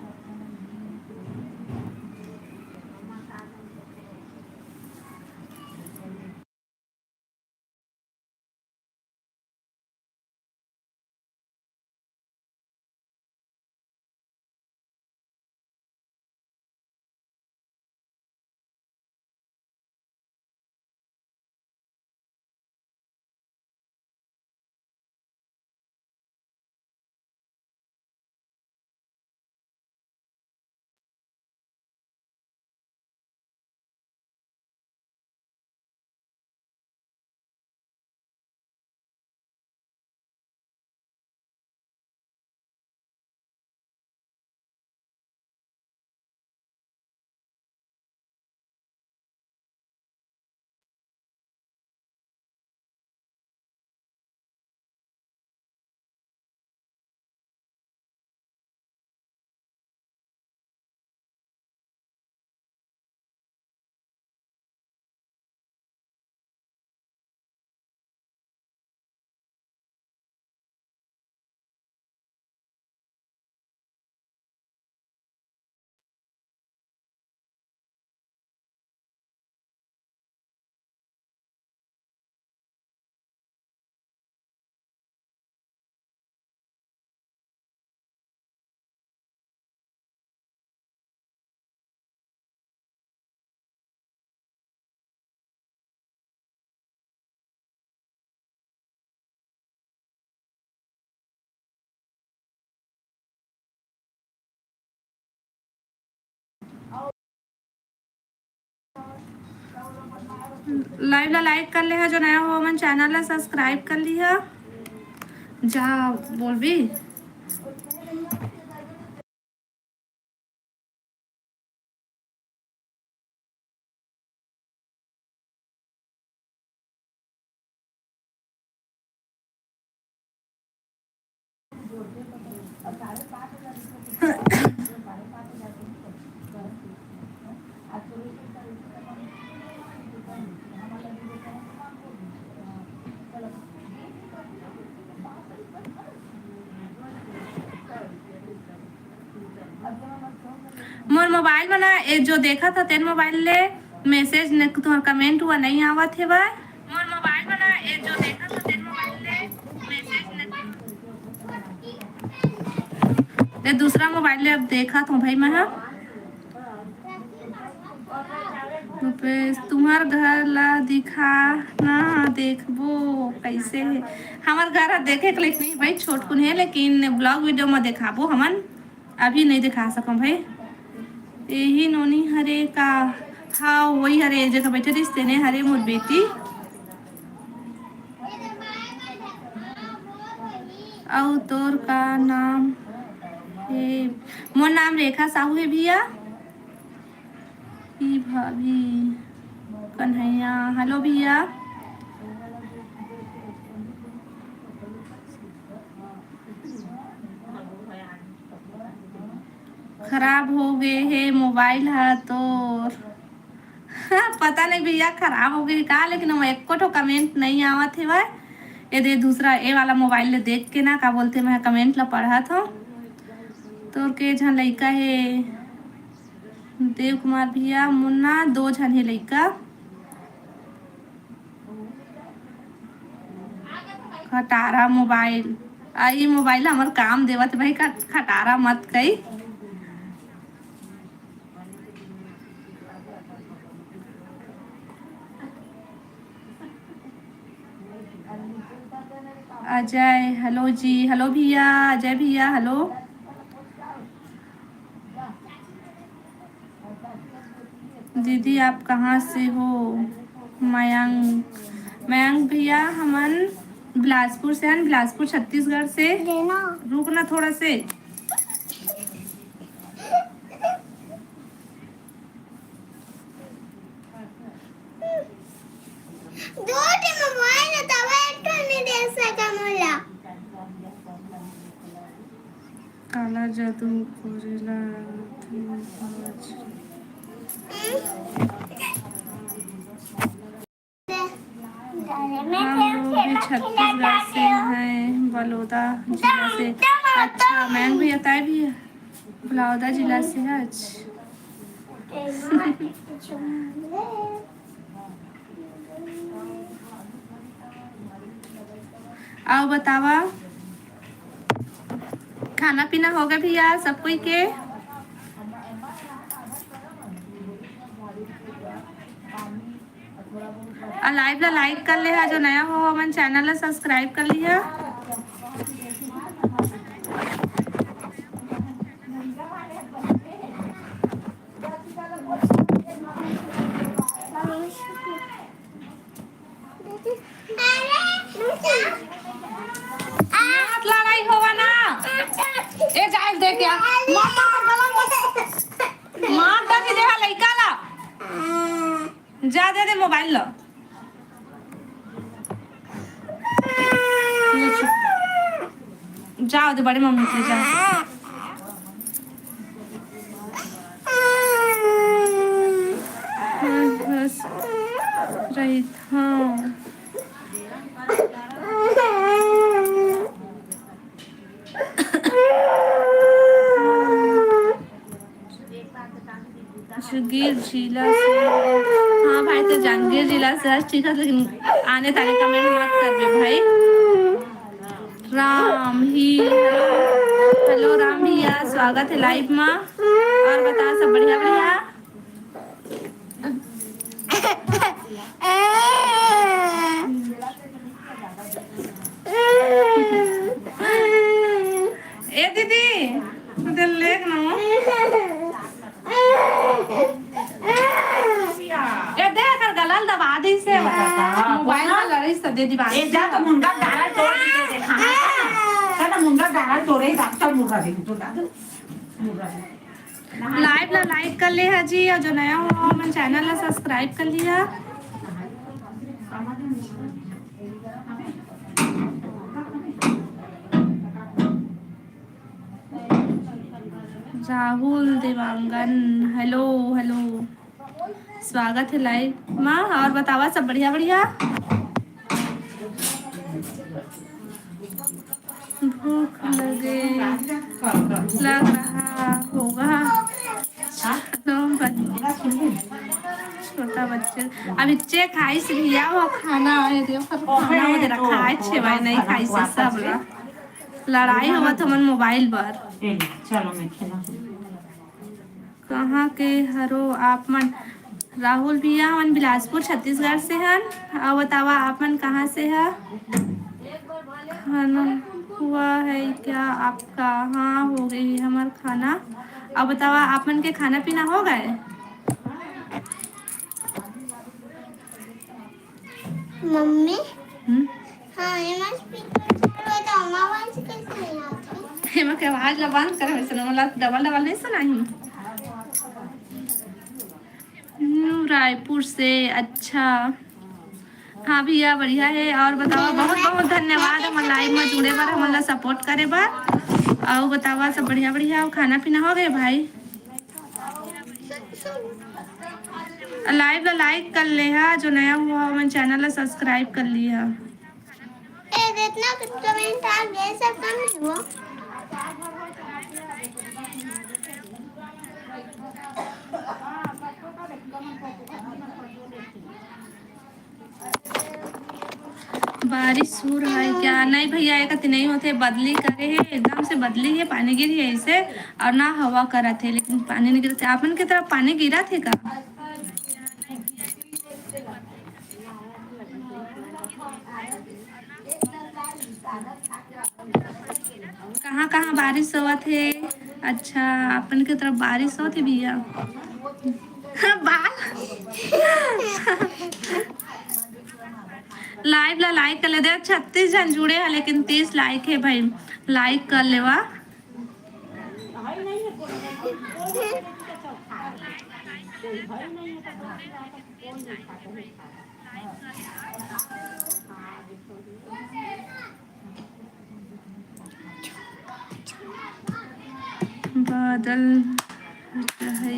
लाइव ला लाइक कर ले है, जो नया हो मन चैनल ला सब्सक्राइब कर ली है। जा बोल भी मोर मोबाइल में ना ये जो देखा था तेरे मोबाइल ले मैसेज ने तुम्हारा कमेंट हुआ नहीं आवत है भाई। मोर मोबाइल में ना ये जो देखा था तेरे मोबाइल ले मैसेज ने दूसरा मोबाइल ले अब देखा तो भाई मैं तुम्हार घर ला दिखा ना देखबो कैसे है। हमार घर देखे के लिए नहीं भाई छोटकुन है, लेकिन ब्लॉग वीडियो में दिखाबो हमन, अभी नहीं दिखा सकम भाई। यही नोनी हरे का हाँ वही हरे जगह बैठे रिश्ते ने हरे मोर बेटी और तोर का नाम है। मोर नाम रेखा साहू है भैया। ई भाभी कन्हैया हेलो भैया। खराब हो गए है मोबाइल है तो पता नहीं भैया खराब हो गई का, लेकिन वो एक को कमेंट नहीं आवत है भाई। ये दे दूसरा ए वाला मोबाइल ले देख के ना का बोलते मैं कमेंट ला पढ़ा था। तो के झन लड़का है देव कुमार भैया मुन्ना, 2 झन है लड़का। खटारा मोबाइल आई मोबाइल हमार काम देवत भाई, खटारा मत कही। अजय हेलो जी, हेलो भैया अजय भैया हेलो। दीदी आप कहाँ से हो? मयंक भैया हमन बिलासपुर से हैं, बिलासपुर छत्तीसगढ़ से। रुकना थोड़ा से मोबाइल नहीं देख सका मोला। काला जादू करेला हम लोग भी छत्तीसगढ़ से हैं, बलौदा जिला से। अच्छा मैंग भी आता है भी है, बलौदा जिला से है। आओ बतावा खाना पीना हो गया भैया सब कोई के? लाइव ला लाइक कर ले, जो नया हो हमन चैनल ला सब्सक्राइब कर लिया। लड़ाई होगा ना ए जाए दे क्या मार दे दे लइका ला जा दे मोबाइल ला। जाओ दे बड़े मम्मी से जाओ। बस रही हाँ जंगीर जिला से। हाँ भाई तो जंगीर जिला से ठीक है, लेकिन आने ताने कमेंट मत कर दे भाई। राम ही हेलो राम भैया स्वागत है लाइव में। और बता सब बढ़िया बढ़िया। ए दीदी दिल लेख ना ए दे कर गला गाल दबा दे से मोबाइल में लड़ी से दे दीवार ए जा तो मुंगा डाला तोड़ के दे खाना का ना मुंगा डाला तोड़े डॉक्टर मुंगा दे तो दादू मुंगा लाइव ला लाइक कर ले है जी और जो नया हो मन चैनल ला सब्सक्राइब कर लिया। राहुल देवांगन हेलो हेलो स्वागत है लाइव माँ। और बतावा सब बढ़िया बढ़िया। भूख लग रहा होगा छोटा बच्चे अब इच्चे खाई से भी आओ खाना खाना हो जरा खाए छे भाई नहीं खाई से सब लड़ाई हुआ था मन मोबाइल पर। चलो मैं खेला कहाँ के हरो आप मन। राहुल भैया मन बिलासपुर छत्तीसगढ़ से हैं। और बतावा आप मन कहाँ से है। खाना हुआ है क्या आपका। हाँ हो गई हमारा खाना। अब बतावा आप मन के खाना पीना हो गए। मम्मी हाँ ये मत स्पीकर तो आवाज कैसे नहीं आती। हेमा के आवाज ला बंद कर वैसे वाला डबल डबल नहीं सुनाई। रायपुर से अच्छा हाँ भैया बढ़िया है। और बतावा बहुत बहुत धन्यवाद हमारे लाइव में जुड़े बार हमारा सपोर्ट करे बार। और बतावा सब बढ़िया बढ़िया। और खाना पीना हो गए भाई। लाइव ला लाइक कर ले हा जो नया हुआ हमारे चैनल ला सब्सक्राइब कर लिया। इतना कमेंट आ गया सब कम नहीं हुआ। बारिश हो रहा है क्या। नहीं भैया एक नहीं होते बदली करे है एकदम से बदली है पानी गिरी है ऐसे और ना हवा करा थे लेकिन पानी नहीं गिरा थे। आपन की तरफ पानी गिरा थे का। कहाँ कहाँ बारिश हुआ थे। अच्छा अपन की तरफ बारिश हो थी भैया। बाल लाइव ला लाइक कर ले दे 36 जन जुड़े हैं लेकिन 30 लाइक है भाई लाइक कर ले वा। बादल है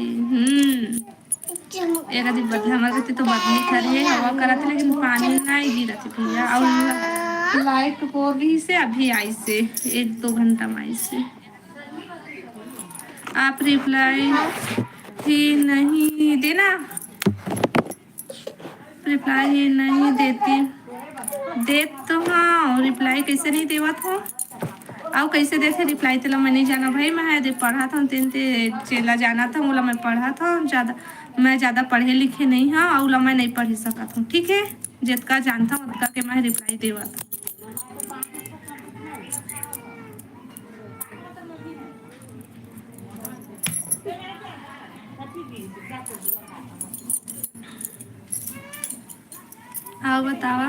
एक आदि बदला हमारे तो बदली करे हवा करा थे लेकिन पानी नहीं गिरा थे भैया। और लाइट को भी से अभी आई से 1-2 घंटा में आई से। आप रिप्लाई ही नहीं देना। रिप्लाई ही नहीं देती दे तो हाँ रिप्लाई कैसे नहीं देवा था। आओ कैसे देते रिप्लाई तेला मैं नहीं जाना भाई। मैं पढ़ा था तीन चेला जाना था बोला मैं पढ़ा था मैं ज़्यादा पढ़े लिखे नहीं हाँ और मैं नहीं पढ़ सका था। ठीक है जितना जानता हूँ उतना के मैं रिप्लाई देवा था। आओ बतावा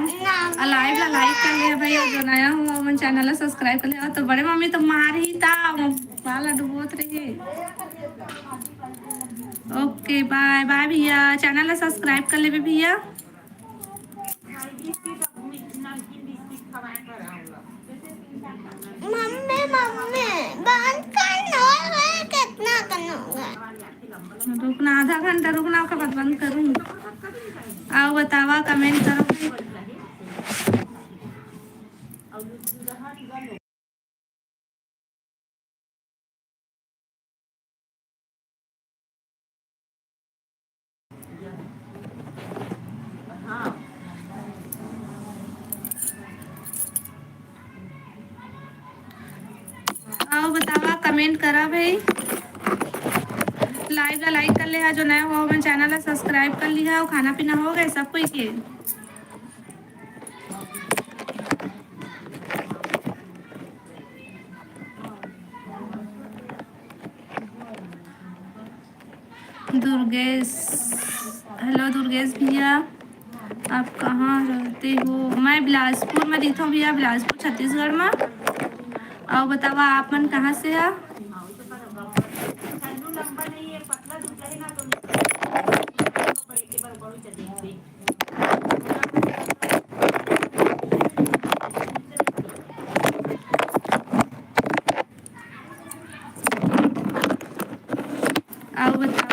लाइव ला लाइक कर ले भाई और जो नया हुआ मन चैनल ला सब्सक्राइब कर ले। तो बड़े मम्मी तो मार ही था वाला डुबोत रहे। ओके बाय बाय भैया चैनल ला सब्सक्राइब कर ले भैया। मम्मी मम्मी बंद करना है कितना करना होगा। रुकना आधा घंटा रुकना के बाद बंद करूँ। आओ बतावा कमेंट करो। आओ बतावा कमेंट करा भाई। लाइव ला लाइक कर ले है जो नया हुआ मैं चैनल ला सब्सक्राइब कर लिया और खाना पीना हो गए सब कोई के। दुर्गेश हेलो दुर्गेश भैया आप कहाँ रहते हो? मैं बिलासपुर में रहता हूँ भैया, बिलासपुर छत्तीसगढ़ में। और बतावा आप मन कहाँ से है? और बतावा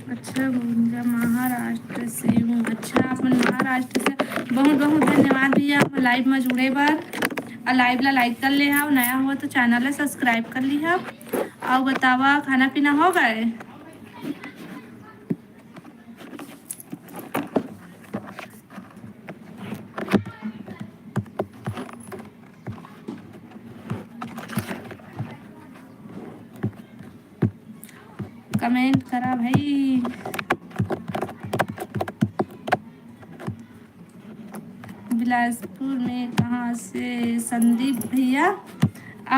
अच्छा भूंजा महाराष्ट्र से हूँ। अच्छा आप मन महाराष्ट्र से, बहुत बहुत धन्यवाद भैया आप लाइव में जुड़े बार। और लाइव ला लाइक कर ले और नया हुआ तो चैनल ला सब्सक्राइब कर ली। और बतावा खाना पीना हो गए? कमेंट करा भाई। बिलासपुर में कहाँ से? संदीप भैया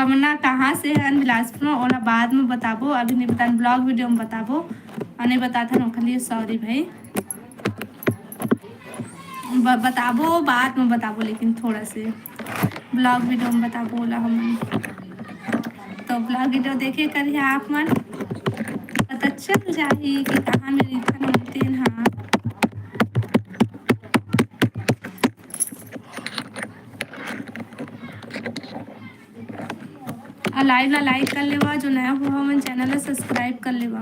अमना कहाँ से है? बिलासपुर में ओला बाद में बताबो, अभी नहीं बता, ब्लॉग वीडियो में बताबो और नहीं बताता ना खाली सॉरी भाई। बताबो बाद में बताबो, लेकिन थोड़ा से ब्लॉग वीडियो में बताबो ओला हम। तो ब्लॉग वीडियो देखे करिए आप मन, पता चल जाए कि कहाँ मेरी इतना नमकीन। हाँ लाइव ला लाइक कर लेवा, जो नया हुआ मन चैनल ला सब्सक्राइब कर लेवा।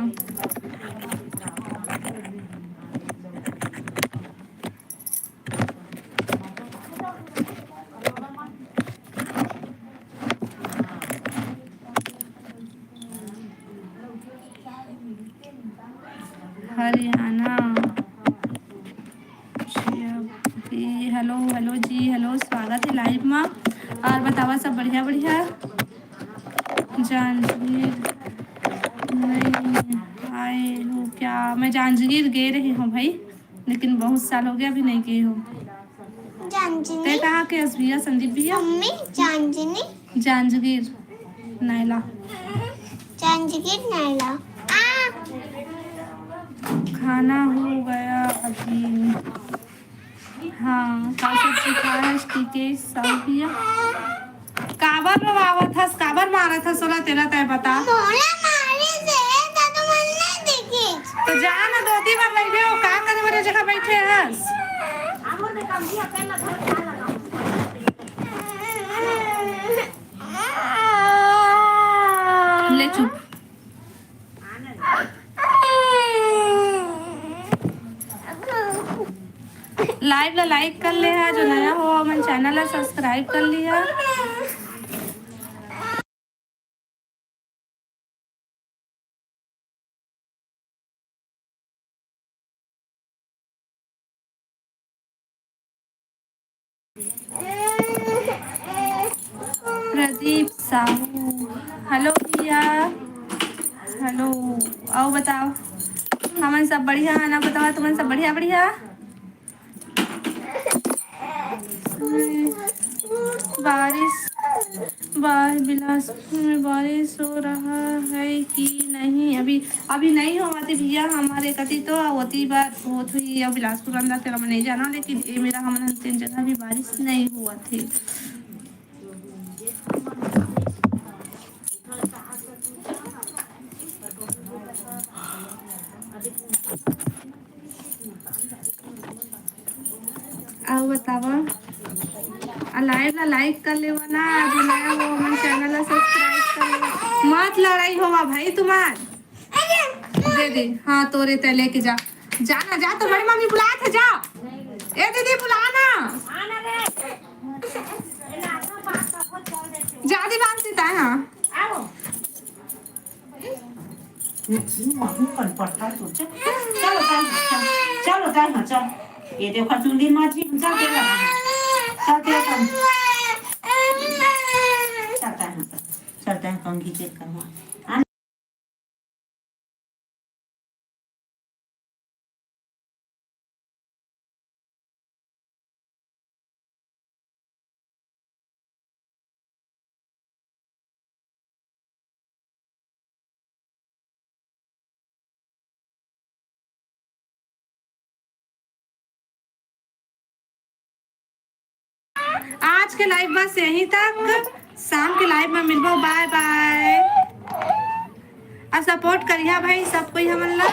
हरियाणा हेलो हेलो जी, हेलो स्वागत है लाइव में। और बतावा सब बढ़िया बढ़िया? जांजगीर नहीं आए हो क्या? मैं जांजगीर गए रही हूँ भाई, लेकिन बहुत साल हो गया अभी नहीं गई हूँ। ते कहाँ के भैया? संदीप भैया मम्मी जांजनी जांजगीर नायला। जांजगीर नाला। खाना हो गया अभी। हाँ का सब्जी खाया? टीके सब भैया काबर में आवत हस, काबर मारा था सोला तेरा तय बता। मोला मारे से दादा मन नहीं देखी। तो जा ना दोती बार लइबे हो, का करे मेरे जगह बैठे हस? ले चुप। लाइव ला लाइक कर ले है, जो नया हो मन चैनल ला सब्सक्राइब कर लिया। प्रदीप साहू हेलो भैया, हेलो। आओ बताओ हमन सब बढ़िया है ना? बताओ तुमन सब बढ़िया बढ़िया? बारिश बिलासपुर में बारिश हो रहा है कि नहीं? अभी नहीं हुआ थी भैया हमारे कति, तो होती बात बहुत हुई। अब बिलासपुर अंदर तेरा मैं नहीं जाना, लेकिन ये मेरा हम तीन जगह भी बारिश नहीं हुआ थी। आओ बतावा लाइव ला लाइक कर लेवा ना, जो नया हो मन चैनल ला सब्सक्राइब कर लेवा। मत लड़ाई होवा भाई तुम्हार। दे दे हाँ तोरे ते लेके जा, जाना जा, तुम्हारी मम्मी बुलाए थे जा। ए दीदी बुलाना जादी बांधती था। हाँ चलो चलो ये देखो चुंडी माची चल तेरा चलता है कंघी चेक करवा। आज के लाइव बस यहीं तक, शाम के लाइव में मिलबो। Bye bye. और सपोर्ट करिया भाई सब कोई हमन ला।